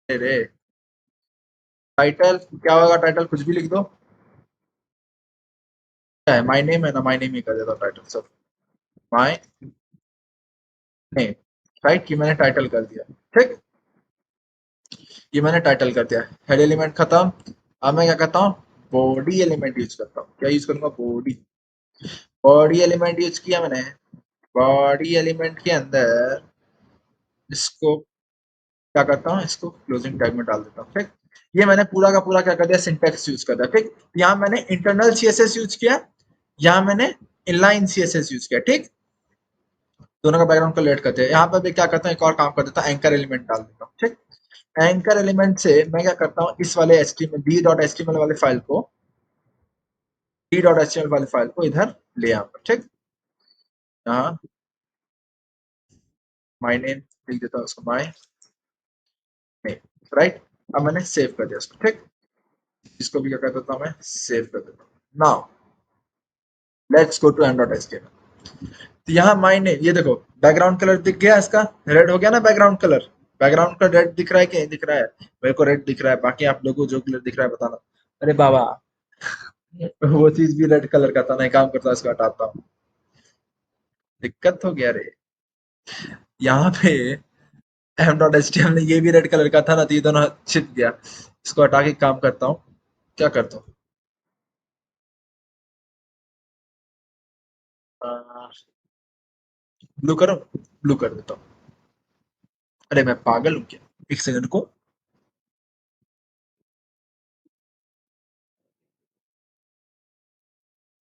रे टाइटल क्या होगा, टाइटल कुछ भी लिख दो, क्या है, माय नेम है ना, माय नेम ही कर देता हूँ टाइटल सब, माय नेम, राइट। कि मैंने टाइटल कर दिया, ठीक। ये मैंने टाइटल कर दिया, हेड एलिमेंट खत्म। अब मैं क्या करता हूँ, बॉडी एलिमेंट यूज करता हूँ, क्या यूज करूंगा, बॉडी, बॉडी एलिमेंट यूज किया मैंने। बॉडी एलिमेंट के अंदर इसको क्या करता हूँ, इसको क्लोजिंग टैग में डाल देता हूँ, ठीक। ये मैंने पूरा का पूरा क्या कर दिया, सिंटेक्स यूज कर दिया, ठीक। यहाँ मैंने इंटरनल सीएसएस यूज किया, यहाँ मैंने इनलाइन सीएसएस यूज किया, ठीक। दोनों का बैकग्राउंड को लेट करते हैं। यहाँ पर भी क्या करता हूँ, एक और काम कर देता हूँ, एंकर एलिमेंट डाल देता हूँ, ठीक। एंकर एलिमेंट से मैं क्या करता हूँ, इस वाले एचटीएमएल डी डॉट एचटीएमएल वाले फाइल को, डी डॉट एचटीएमएल वाले फाइल को इधर ले आता हूँ, ठीक। यहाँ माय नेम लिख देता हूँ उसको, माय नेम, राइट। अब मैंने सेव कर दिया उसको, ठीक। इसको भी क्या कर देता हूँ, मैं सेव कर देता हूँ। Now let's go to M dot HTML. तो यहाँ मायने ये देखो, बैकग्राउंड कलर दिख गया इसका, रेड हो गया ना बैकग्राउंड कलर, बैकग्राउंड का रेड दिख रहा है कि नहीं दिख रहा है, मेरे को रेड दिख रहा है, बाकी आप लोगों को जो कलर दिख रहा है बताना। अरे बाबा, वो चीज भी रेड कलर का था, नहीं काम करता, इसको हटाता हूँ, दिक्कत हो गया रे। यहाँ पे M dot H T M ने ये भी रेड कलर का था ना, तो ये दोनों छिप गया, इसको हटा के काम करता हूँ, क्या करता हूँ, ब्लू करो, ब्लू कर देता हूँ। अरे मैं पागल हूँ क्या, एक सेकंड को,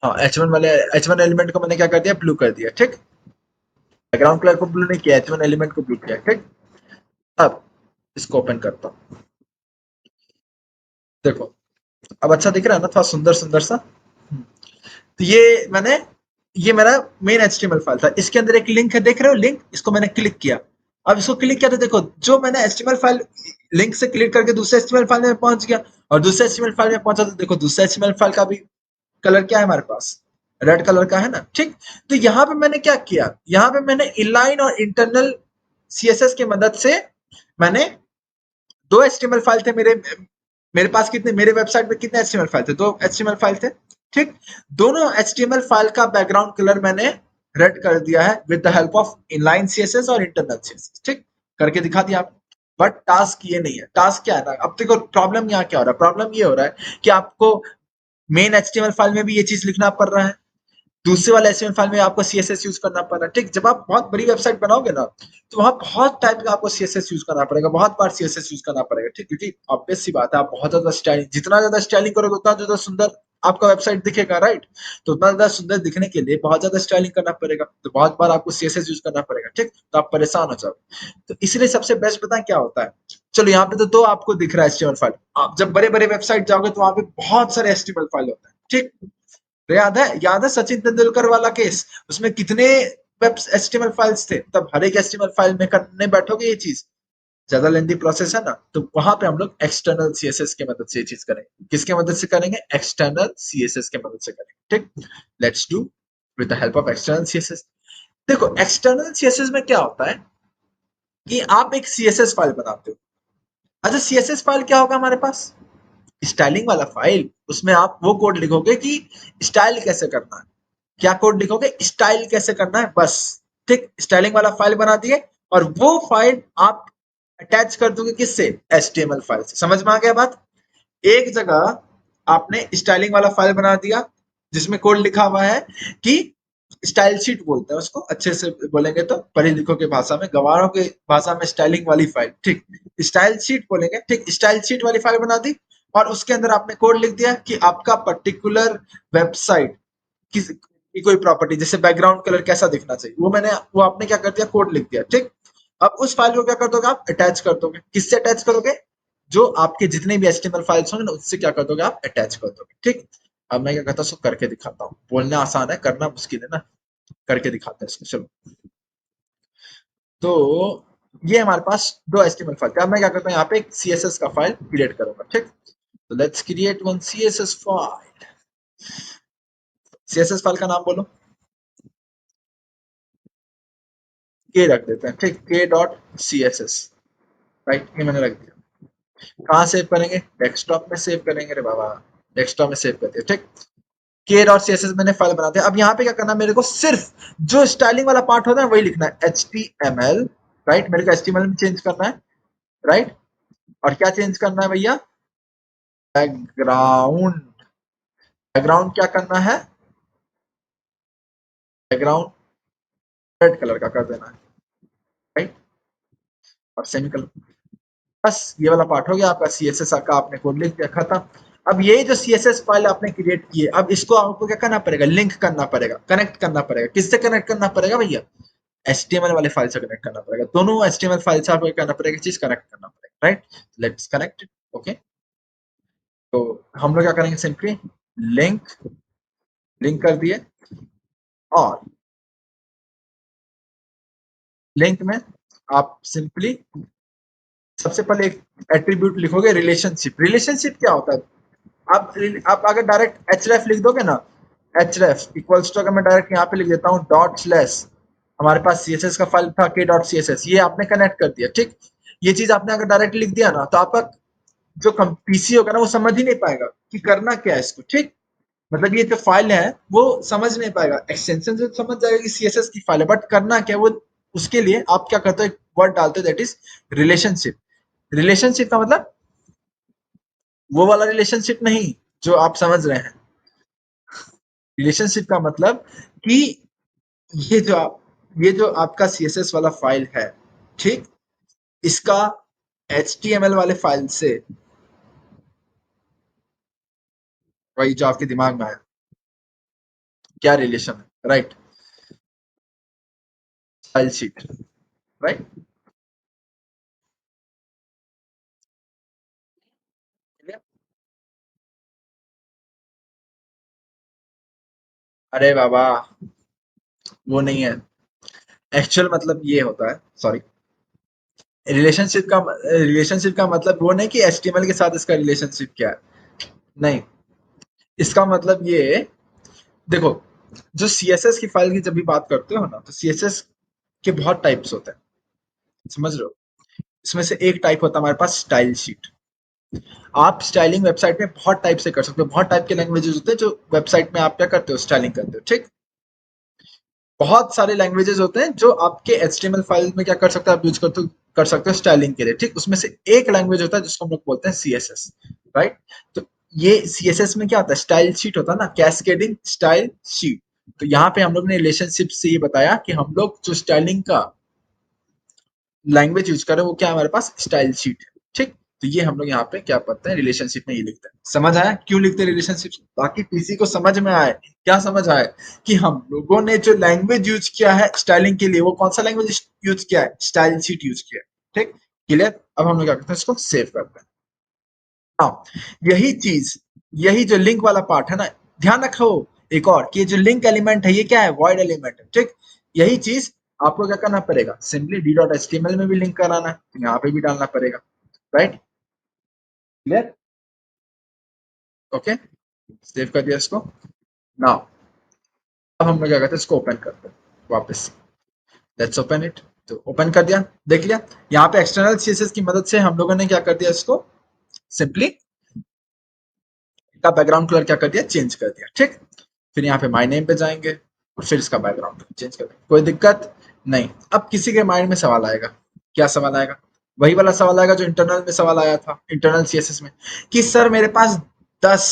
हाँ H1 वाले, H1 एलिमेंट को मैंने क्या कर दिया, ब्लू कर दिया, ठीक। बैकग्राउंड कलर को ब्लू नहीं किया, H1 एलिमेंट को ब्लू किया, ठीक। अब इसको ओपन करता हूँ, देखो अब अच्छा दिख रहा है ना, थोड़ा सुंदर सुंदर सा। तो ये मैंने, ये मेरा मेन एचटीएमएल फाइल था, इसके अंदर एक लिंक है, देख रहे हो लिंक, इसको मैंने क्लिक किया। अब इसको क्लिक किया तो देखो, जो मैंने एचटीएमएल फाइल लिंक से क्लिक करके दूसरे एचटीएमएल फाइल में पहुंच गया, और दूसरे एचटीएमएल फाइल में पहुंचा तो देखो दूसरे एचटीएमएल फाइल का भी कलर क्या है हमारे पास, रेड कलर का है ना, ठीक। तो यहाँ पे मैंने क्या किया, यहाँ पे मैंने इनलाइन और इंटरनल सीएसएस की मदद से मैंने दो एचटीएमएल फाइल थे मेरे, मेरे पास कितने, मेरे वेबसाइट में कितने एचटीएमएल फाइल थे, दो एचटीएमएल फाइल थे, ठीक। दोनों एचटीएमएल फाइल का बैकग्राउंड कलर मैंने रेड कर दिया है with the help of inline CSS और इंटरनल सीएसएस, ठीक। करके दिखा दिया आप। बट टास्क ये नहीं है, टास्क क्या है ना, अब देखो प्रॉब्लम यहाँ क्या हो रहा है, प्रॉब्लम ये हो रहा है कि आपको मेन एचटीएमएल फाइल में भी ये चीज लिखना पड़ रहा है, दूसरे वाले एचटीएमएल फाइल में आपको सीएसएस यूज करना पड़ रहा है। ठीक, जब आप बहुत बड़ी वेबसाइट बनाओगे ना, तो वहां बहुत टाइप का आपको सीएसएस यूज करना पड़ेगा, बहुत बार सीएसएस यूज करना पड़ेगा। ठीक, क्योंकि ऑब्वियस सी बात है, आप बहुत ज्यादा स्टाइलिंग, जितना ज्यादा स्टाइलिंग करोगे उतना ज्यादा सुंदर आपका वेबसाइट दिखेगा, राइट। तो उतना ज्यादा सुंदर दिखने के लिए बहुत ज्यादा स्टाइलिंग करना पड़ेगा, तो बहुत बार आपको सीएसएस यूज करना पड़ेगा। ठीक, तो आप परेशान हो जाओगे। तो इसलिए सबसे बेस्ट पता है क्या होता है, चलो यहाँ पे तो दो आपको दिख रहा है एचटीएमएल फाइल, आप जब बड़े बड़े वेबसाइट जाओगे तो वहां पे बहुत सारे एचटीएमएल फाइल होते हैं। ठीक, तो याद है सचिन तेंदुलकर वाला केस, उसमें कितने वेब एचटीएमएल फाइल्स थे, तब हर एक एचटीएमएल फाइल में करने बैठोगे ये चीज, ज्यादा लेंदी प्रोसेस है ना, तो वहां पे हम लोग एक्सटर्नल सीएसएस की मदद से ये चीज करेंगे। किसके मदद से करेंगे, एक्सटर्नल सीएसएस की मदद से करेंगे। ठीक, let's do with the help of external CSS. देखो एक्सटर्नल सीएसएस में क्या होता है कि आप एक सीएसएस फाइल बनाते हो। अच्छा, सीएसएस फाइल क्या होगा हमारे पास, स्टाइलिंग वाला फाइल, उसमें आप वो कोड लिखोगे कि स्टाइल कैसे करना है। क्या कोड लिखोगे, स्टाइल कैसे करना है, बस। ठीक, स्टाइलिंग वाला फाइल बना दिए, और वो फाइल आप अटैच कर दोगे किससे, एचटीएमएल फाइल से। समझ में आ गया बात, एक जगह आपने स्टाइलिंग वाला फाइल बना दिया जिसमें कोड लिखा हुआ है कि स्टाइल शीट बोलते हैं उसको, अच्छे से बोलेंगे तो पढ़े लिखों के भाषा में, गवारों के भाषा में स्टाइलिंग वाली फाइल। ठीक, स्टाइल शीट बोलेंगे। ठीक, स्टाइल शीट वाली फाइल बना दी, और उसके अंदर आपने कोड लिख दिया कि आपका पर्टिकुलर वेबसाइट किस की कोई प्रॉपर्टी, जैसे बैकग्राउंड कलर कैसा दिखना चाहिए, वो आपने क्या कर दिया, कोड लिख दिया। ठीक, अब उस फाइल को क्या कर दोगे, आप अटैच कर दोगे। किससे अटैच करोगे, जो आपके जितने भी एचटीएमएल फाइल्स होंगे ना, उससे क्या कर दोगे, आप अटैच कर दोगे। ठीक, अब मैं क्या करता हूँ, करके दिखाता हूँ, बोलना आसान है, करना मुश्किल है ना, करके दिखाते हैं इसको, चलो। तो ये हमारे पास दो एचटीएमएल फाइल, अब मैं क्या करता हूँ, यहाँ पे एक सीएसएस का फाइल क्रिएट करूंगा। ठीक, तो let's create one CSS file. CSS file का नाम बोलो, के रख देते हैं। ठीक, K dot C S S, right, ये मैंने रख दिया। कहाँ सेव करेंगे, डेस्कटॉप में सेव करेंगे रे बाबा, डेस्कटॉप में सेव कर दिया। ठीक, K dot C S S मैंने फाइल बना दिया। अब यहाँ पे क्या करना है, मेरे को सिर्फ जो स्टाइलिंग वाला पार्ट होता है वही लिखना है, H T M L, right, मेरे को एच टी एम एल में चेंज करना है, राइट। और क्या चेंज करना है भैया, बैकग्राउंड, बैकग्राउंड क्या करना है, बैकग्राउंड रेड कलर का कर देना है, राइट, और सेमीकलर। बस ये वाला पार्ट हो गया आपका, सीएसएस का आपने कोड लिख दिया, खत्म। अब ये जो सीएसएस फाइल आपने क्रिएट की है, अब इसको आपको क्या करना पड़ेगा, लिंक करना पड़ेगा, कनेक्ट करना पड़ेगा। किससे कनेक्ट करना पड़ेगा भैया, एचटीएमएल वाले फाइल से कनेक्ट करना पड़ेगा, दोनों एचटीएमएल फाइल से आपको करना पड़ेगा, चीज कनेक्ट करना पड़ेगा, राइट। Let's connect, okay. तो हम लोग क्या करेंगे, सिंपली लिंक, लिंक कर दिए, और लिंक में आप सिंपली सबसे पहले एक एट्रीब्यूट लिखोगे, रिलेशनशिप। रिलेशनशिप क्या होता है, आप अगर डायरेक्ट एचरेफ लिख दोगे ना, एचरेफ इक्वल्स टू, अगर मैं डायरेक्ट यहाँ पे लिख देता हूँ डॉट स्लैश, हमारे पास सीएसएस का फाइल था के डॉट सीएसएस, ये आपने कनेक्ट कर दिया। ठीक, ये चीज आपने अगर डायरेक्ट लिख दिया ना, तो आपका जो पीसी होगा ना, वो समझ ही नहीं पाएगा कि करना क्या है इसको। ठीक, मतलब ये जो फाइल है वो समझ नहीं पाएगा, एक्सटेंशन से समझ जाएगा कि सीएसएस की फाइल है, बट करना क्या वो, उसके लिए आप क्या करते हो, एक वर्ड डालते हो, दैट इज रिलेशनशिप। रिलेशनशिप का मतलब वो वाला रिलेशनशिप नहीं जो आप समझ रहे हैं, रिलेशनशिप का मतलब कि ये जो आप, ये जो आपका सीएसएस वाला फाइल है, ठीक, इसका एचटीएमएल वाले फाइल से, वही जो आपके दिमाग में आया, क्या रिलेशन है, राइट, फाइल शीट, राइट। अरे बाबा, वो नहीं है, एक्चुअल मतलब ये होता है, सॉरी, रिलेशनशिप का मतलब वो नहीं कि एचटीएमएल के साथ इसका रिलेशनशिप क्या है, नहीं, इसका मतलब ये, देखो, जो सीएसएस की फाइल की जब भी बात करते हो ना, तो सीएसएस के बहुत टाइप्स होते हैं, समझ रहे हो। इसमें से एक टाइप होता है हमारे पास स्टाइल शीट। आप स्टाइलिंग वेबसाइट में बहुत टाइप से कर सकते हो, बहुत टाइप के लैंग्वेजेस होते हैं जो वेबसाइट में आप क्या करते हो, स्टाइलिंग करते हो। ठीक, बहुत सारे लैंग्वेजेस होते हैं जो आपके एचटीएमएल फाइल में क्या कर सकते हो, आप यूज करते हो, कर सकते हो स्टाइलिंग के लिए, ठीक। उसमें से एक लैंग्वेज होता है जिसको हम लोग बोलते हैं सीएसएस, राइट। तो ये सीएसएस में क्या होता है, स्टाइल शीट होता है ना, कैस्केडिंग स्टाइल शीट। तो यहाँ पे हम लोग ने रिलेशनशिप से ये बताया कि हम लोग जो स्टाइलिंग का लैंग्वेज यूज कर रहे हैं वो क्या है, हमारे पास स्टाइल शीट है, ठीक। तो ये हम लोग यहाँ पे क्या पढ़ते हैं, रिलेशनशिप में ये लिखते हैं। समझ आया क्यों लिखते हैं रिलेशनशिप, ताकि किसी को समझ में आए। क्या समझ आए कि हम लोगों ने जो लैंग्वेज यूज किया है स्टाइलिंग के लिए, वो कौन सा लैंग्वेज यूज किया है, स्टाइल शीट यूज किया है, ठीक। क्लियर। अब हम लोग क्या करते हैं, इसको सेव करते हैं। हाँ, यही चीज, यही जो लिंक वाला पार्ट है ना, ध्यान रखो एक और कि जो लिंक एलिमेंट है ये क्या है, वॉइड एलिमेंट है, ठीक। यही चीज आपको क्या करना पड़ेगा, simply D dot H T M L में भी लिंक कराना है, तो यहाँ पे भी डालना पड़ेगा, राइट। क्लियर। ओके, सेव कर दिया इसको। नाउ अब हम लोग क्या करते हैं, इसको ओपन करते हैं वापस। Let's open it. तो ओपन कर दिया, देख लिया। यहाँ पे एक्सटर्नल सीएसएस की मदद से हम लोगों ने क्या कर दिया, इसको सिंपली का बैकग्राउंड कलर क्या कर दिया, चेंज कर दिया, ठीक। फिर यहाँ पे माई नेम पे जाएंगे और फिर इसका बैकग्राउंड चेंज कर देंगे, कोई दिक्कत नहीं। अब किसी के माइंड में सवाल आएगा, क्या सवाल आएगा, वही वाला सवाल आएगा जो इंटरनल में सवाल आया था, इंटरनल सीएसएस में, कि सर मेरे पास 10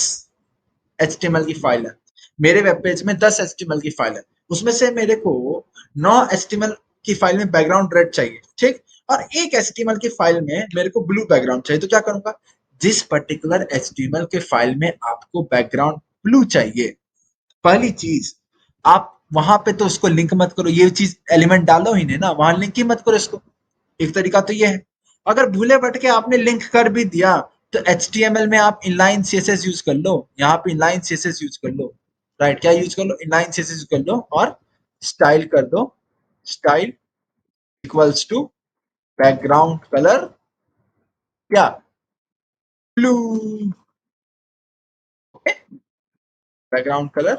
एचटीएमएल की फाइल है, मेरे वेब पेज में 10 एचटीएमएल की फाइल है, उसमें से मेरे को 9 एचटीएमएल की फाइल में बैकग्राउंड रेड चाहिए, ठीक। और एक एचटीएमएल की फाइल में मेरे को ब्लू बैकग्राउंड चाहिए, तो क्या करूंगा, जिस पर्टिकुलर एचटीएमएल के फाइल में आपको बैकग्राउंड ब्लू चाहिए, पहली चीज आप वहां पे तो उसको लिंक मत करो, ये चीज एलिमेंट डालो ही नहीं ना, वहां लिंक ही मत करो इसको। एक तरीका तो ये है। अगर भूले भटके आपने लिंक कर भी दिया, तो HTML में आप इनलाइन सीएसएस यूज कर लो, यहाँ पे इनलाइन सीएसएस यूज कर लो, राइट। क्या यूज कर लो, इनलाइन सीएसएस यूज कर लो और स्टाइल कर दो, style equals to background colour क्या, blue. Okay, background colour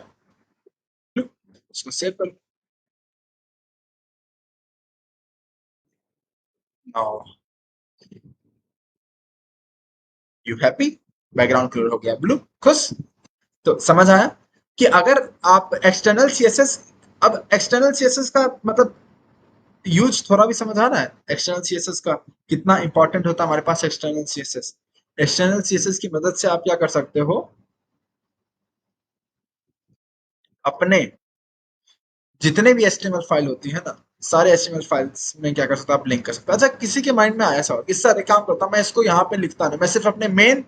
blue, उसको सेव कर लो। Now you happy, background colour हो गया ब्लू, खुश। तो समझ आया कि अगर आप एक्सटर्नल सीएसएस, अब एक्सटर्नल सीएसएस का मतलब यूज थोड़ा भी समझ आ रहा है, एक्सटर्नल सीएसएस का कितना इंपॉर्टेंट होता है हमारे पास एक्सटर्नल सीएसएस। एक्सटर्नल सीएसएस की मदद से आप क्या कर सकते हो, अपने जितने भी एचटीएमएल फाइल होती है ना, सारे एचटीएमएल फाइल्स में क्या कर सकते हो, आप लिंक कर सकते हो। अच्छा, किसी के माइंड में आया सवाल कि सर एक काम करता हूं, मैं इसको यहाँ पे लिखता नहीं, मैं सिर्फ अपने मेन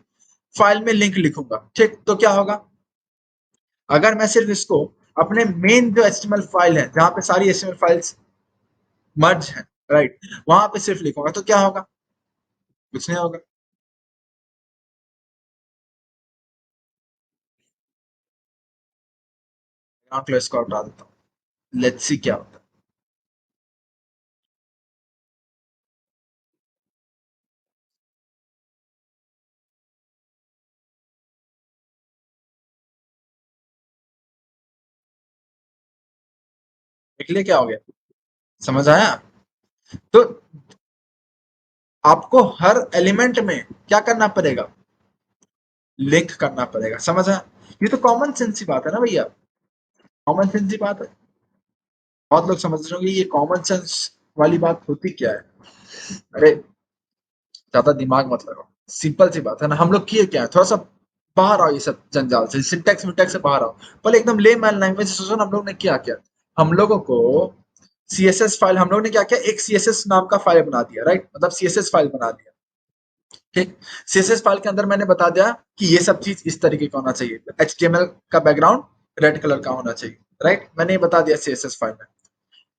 फाइल में लिंक लिखूंगा, ठीक। तो क्या होगा, अगर मैं सिर्फ इसको अपने मेन जो एचटीएमएल फाइल है जहां पे सारी एचटीएमएल फाइल्स मर्ज है, राइट, वहां पे सिर्फ लिखूंगा, तो क्या होगा, कुछ नहीं होगा। ग्राउंड क्लियर इसको हटा देता हूँ, लेट्स सी क्या होता है। देख लिया क्या हो गया, समझ आया। तो आपको हर एलिमेंट में क्या करना पड़ेगा, लिंक करना पड़ेगा, समझ आया। ये तो कॉमन सेंस की बात है ना भैया, कॉमन सेंस की बात है। बहुत लोग समझ रहे होंगे ये कॉमन सेंस वाली बात होती क्या है। अरे ज्यादा दिमाग मत लगाओ, सिंपल सी बात है ना, हम लोग किए क्या है, थोड़ा सा बाहर आओ ये सब जंजाल से, सिंटेक्स मिटेक्स से बाहर आओ। पहले एकदम ले मैन लैंग्वेज सोचो ना, हम लोग ने क्या किया, हम लोगों को सीएसएस फाइल, हम लोग ने क्या किया, एक सीएसएस नाम का फाइल बना दिया, राइट, मतलब सीएसएस फाइल बना दिया, ठीक। सीएसएस फाइल के अंदर मैंने बता दिया कि ये सब चीज इस तरीके का होना चाहिए, एचटीएमएल का बैकग्राउंड रेड कलर का होना चाहिए, राइट, मैंने ये बता दिया सीएसएस फाइल में।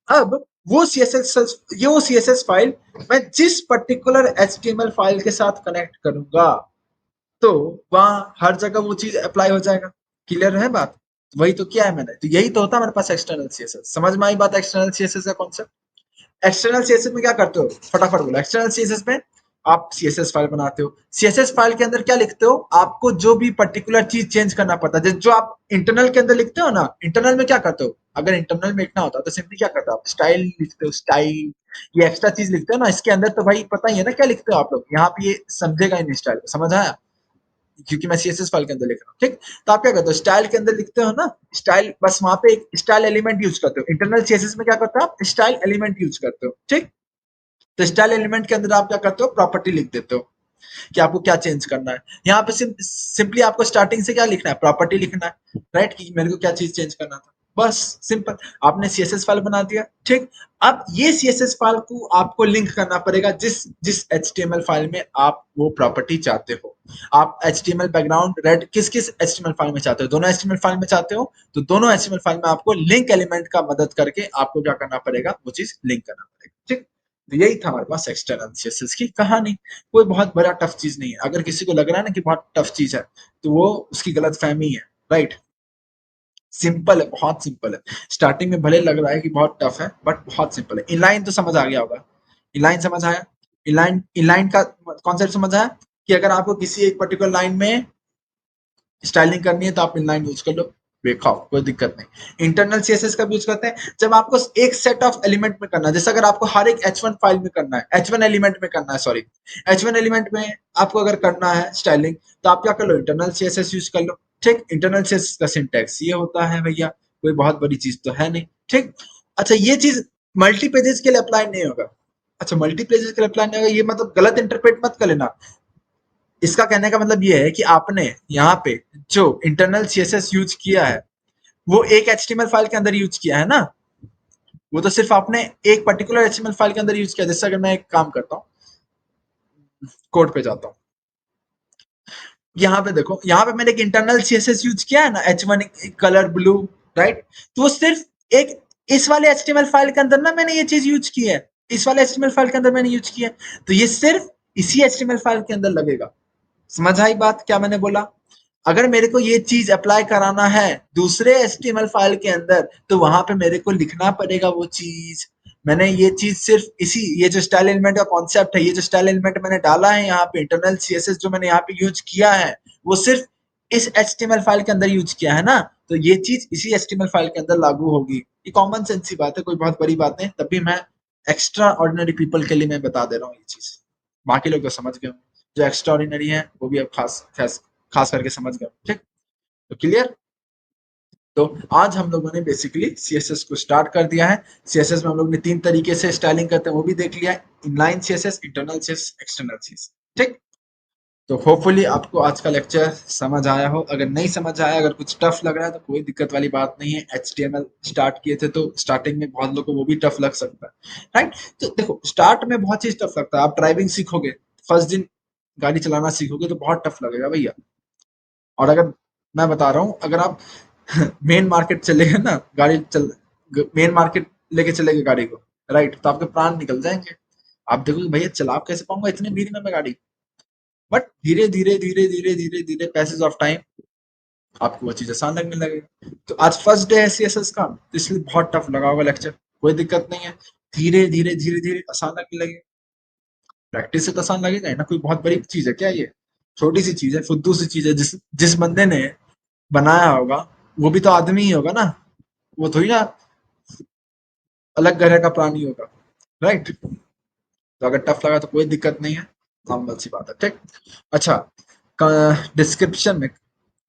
अब वो सीएसएस फाइल मैं जिस पर्टिकुलर एचटीएमएल फाइल के साथ कनेक्ट करूंगा, तो वहां हर जगह वो चीज अप्लाई हो जाएगा। क्लियर है बात, वही तो किया है मैंने, तो यही तो होता है हमारे पास एक्सटर्नल सीएसएस। समझ में आई बात, एक्सटर्नल सीएसएस का कॉन्सेप्ट। एक्सटर्नल सीएसएस में क्या करते हो, फटाफट बोलो। एक्सटर्नल सीएसएस में आप सीएसएस फाइल बनाते हो, सीएसएस फाइल के अंदर क्या लिखते हो, आपको जो भी पर्टिकुलर चीज चेंज करना पड़ता है, जो आप इंटरनल के अंदर लिखते हो ना, इंटरनल में क्या करते हो, अगर इंटरनल में लिखना होता है तो सिंपली क्या करते हो, आप स्टाइल लिखते हो, स्टाइल, ये एक्स्ट्रा चीज लिखते हो ना, इसके अंदर तो भाई पता ही है ना क्या लिखते हो आप लोग, यहाँ पे ये समझेगा ही नहीं स्टाइल, समझ आया, क्योंकि मैं सीएसएस फाइल के अंदर लिख रहा हूँ, ठीक। तो आप क्या करते हो, स्टाइल के अंदर लिखते हो ना, स्टाइल, बस वहां पे एक स्टाइल एलिमेंट यूज करते हो, इंटरनल सीएसएस में क्या करते हो आप, स्टाइल एलिमेंट यूज करते हो, ठीक। तो स्टाइल एलिमेंट के अंदर आप क्या करते हो, प्रॉपर्टी लिख देते हो कि आपको क्या चेंज करना है। यहाँ पे सिंपली आपको स्टार्टिंग से क्या लिखना है, प्रॉपर्टी लिखना है, राइट, कि मेरे को क्या चीज चेंज करना था, बस सिंपल। आपने सीएसएस फाइल बना दिया, ठीक। अब ये सीएसएस फाइल को आपको लिंक करना पड़ेगा जिस जिस एचटीएमएल फाइल में आप वो प्रॉपर्टी चाहते हो। आप एचटीएमएल बैकग्राउंड रेड किस किस एचटीएमएल फाइल में चाहते हो, दोनों एचटीएमएल फाइल में चाहते हो, तो दोनों एचटीएमएल फाइल में आपको लिंक एलिमेंट का मदद करके आपको क्या करना पड़ेगा, वो चीज लिंक करना पड़ेगा, ठीक। तो यही था हमारे पास एक्सटर्नल सीएसएस की कहानी। कोई बहुत बड़ा टफ चीज नहीं है। अगर किसी को लग रहा है ना कि बहुत टफ चीज है, तो वो उसकी गलत फहमी है, राइट। सिंपल है, बहुत सिंपल है। स्टार्टिंग में भले लग रहा है कि बहुत टफ है, बट बहुत सिंपल है। इनलाइन तो समझ आ गया होगा, इनलाइन समझ आया। इनलाइन इनलाइन का कॉन्सेप्ट समझ आया कि अगर आपको किसी एक पर्टिकुलर लाइन में स्टाइलिंग करनी है तो आप इनलाइन यूज कर लो, बेखाओ, कोई दिक्कत नहीं। इंटरनल सीएसएस का यूज करते हैं जब आपको एक सेट ऑफ एलिमेंट में करना है, जैसे अगर आपको हर एक H1 फाइल में करना है, H1 एलिमेंट में करना है, सॉरी, H1 एलिमेंट में आपको अगर करना है स्टाइलिंग, तो आप क्या कर लो, इंटरनल सीएसएस यूज कर लो, ठीक। इंटरनल सीएसएस का सिंटैक्स ये होता है भैया, कोई बहुत बड़ी चीज तो है नहीं, ठीक। अच्छा, ये चीज मल्टी पेजेस के लिए अप्लाई नहीं होगा। अच्छा, मल्टी पेजेस के लिए अप्लाई नहीं होगा, ये मतलब गलत इंटरप्रेट मत कर लेना। इसका कहने का मतलब ये है कि आपने यहाँ पे जो इंटरनल सीएसएस यूज किया है, वो एक एचटीएमएल फाइल के अंदर यूज किया है ना, वो तो सिर्फ आपने एक पर्टिकुलर एचटीएमएल फाइल के अंदर यूज किया। जैसे अगर मैं एक काम करता हूँ, कोड पे जाता हूँ, यहाँ पे देखो, यहाँ पे मैंने एक इंटरनल सीएसएस यूज किया है ना, H1 कलर ब्लू, राइट। तो वो सिर्फ एक इस वाले एचटीएमएल फाइल के अंदर ना मैंने ये चीज यूज की है, इस वाले एचटीएमएल फाइल के अंदर मैंने यूज किया है, तो ये सिर्फ इसी एचटीएमएल फाइल के अंदर लगेगा। समझ आई बात क्या मैंने बोला। अगर मेरे को ये चीज अप्लाई कराना है दूसरे एचटीएमएल फाइल के अंदर, तो वहां पे मेरे को लिखना पड़ेगा वो चीज। मैंने ये चीज सिर्फ इसी, ये जो स्टाइल एलिमेंट का कॉन्सेप्ट है, ये जो स्टाइल एलिमेंट मैंने डाला है यहाँ पे, इंटरनल सीएसएस जो मैंने यहाँ पे यूज किया है, वो सिर्फ इस एचटीएमएल फाइल के अंदर यूज किया है ना, तो ये चीज इसी एचटीएमएल फाइल के अंदर लागू होगी। ये कॉमन सेंस की बात है, कोई बहुत बड़ी बात नहीं, तभी मैं एक्स्ट्रा ऑर्डिनरी पीपल के लिए मैं बता दे रहा हूँ ये चीज। बाकी लोग तो समझ गए, जो एक्स्ट्रा ऑर्डिनरी है वो भी अब खास खास खास करके समझ गए, ठीक। तो क्लियर। तो आज हम लोगों ने बेसिकली सीएसएस को स्टार्ट कर दिया है। सीएसएस में हम लोग ने 3 तरीके से स्टाइलिंग करते हैं वो भी देख लिया है, inline CSS, internal CSS, external CSS, ठीक। तो होपफुली आपको आज का लेक्चर समझ आया हो। अगर नहीं समझ आया, अगर कुछ टफ लग रहा है, तो कोई दिक्कत वाली बात नहीं है। एचटीएमएल स्टार्ट किए थे तो स्टार्टिंग में बहुत लोगों को वो भी टफ लग सकता है, राइट। तो देखो, स्टार्ट में बहुत चीज टफ लगता है। आप ड्राइविंग सीखोगे, फर्स्ट दिन गाड़ी चलाना सीखोगे तो बहुत टफ लगेगा भैया। और अगर मैं बता रहा हूँ, अगर आप मेन मार्केट चले गए ना, गाड़ी चल मेन मार्केट लेके चले गए गाड़ी को, राइट, तो आपके प्राण निकल जाएंगे। आप देखोगे भैया चला कैसे पाऊंगा इतनी भीड़ में मैं गाड़ी। बट धीरे धीरे धीरे धीरे धीरे धीरे पैसेज ऑफ टाइम आपको वो चीज आसान लगने लगेगी। तो आज फर्स्ट डे है सीएसएस का, तो इसलिए बहुत टफ लगा होगा लेक्चर, कोई दिक्कत नहीं है। धीरे धीरे धीरे धीरे आसान लगने लगे। प्रैक्टिस से तो आसान लगेगा ही ना, कोई बहुत बड़ी चीज है क्या ये, छोटी सी चीज है, फुद्दू सी चीज है। जिस जिस बंदे ने बनाया होगा वो भी तो आदमी ही होगा ना, वो थोड़ी ना अलग ग्रह का प्राणी होगा, राइट। तो अगर टफ लगा तो कोई दिक्कत नहीं है, नॉर्मल सी बात है, ठीक। अच्छा, डिस्क्रिप्शन में,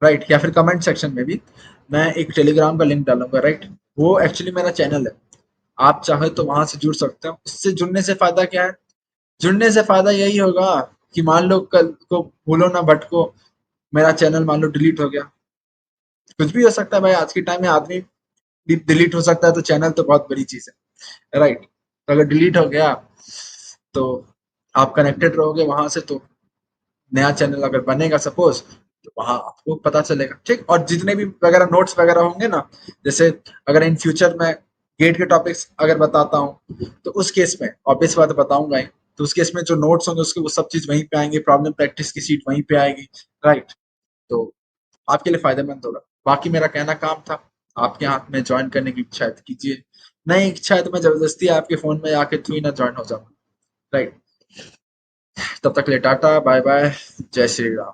राइट, या फिर कमेंट सेक्शन में भी मैं एक टेलीग्राम का लिंक डालूंगा, राइट। वो एक्चुअली मेरा चैनल है, आप चाहे तो वहां से जुड़ सकते हो। उससे जुड़ने से फायदा क्या है, जुड़ने से फायदा यही होगा कि मान लो कल को भूलो ना भटको, मेरा चैनल मान लो डिलीट हो गया, कुछ भी हो सकता है भाई, आज के टाइम में आदमी डिलीट हो सकता है, तो चैनल तो बहुत बड़ी चीज है, राइट। तो अगर डिलीट हो गया तो आप कनेक्टेड रहोगे वहां से, तो नया चैनल अगर बनेगा सपोज, तो वहां आपको पता चलेगा, ठीक। और जितने भी वगैरह नोट्स वगैरह होंगे ना, जैसे अगर इन फ्यूचर में गेट के टॉपिक्स अगर बताता हूँ, तो उस केस में ऑब्वियस बात बताऊंगा ही, तो उस केस में जो नोट्स होंगे उसके वो सब चीज वहीं पे आएंगे, प्रॉब्लम प्रैक्टिस की सीट वहीं पे आएगी, राइट। तो आपके लिए फायदेमंद होगा। बाकी मेरा कहना काम था, आपके हाथ में ज्वाइन करने की इच्छा है तो कीजिए, नहीं इच्छा है तो मैं जबरदस्ती आपके फोन में आके थ्रू ना ज्वाइन हो जाऊँ, राइट। तब तक के लिए टाटा बाय बाय, जय श्री राम।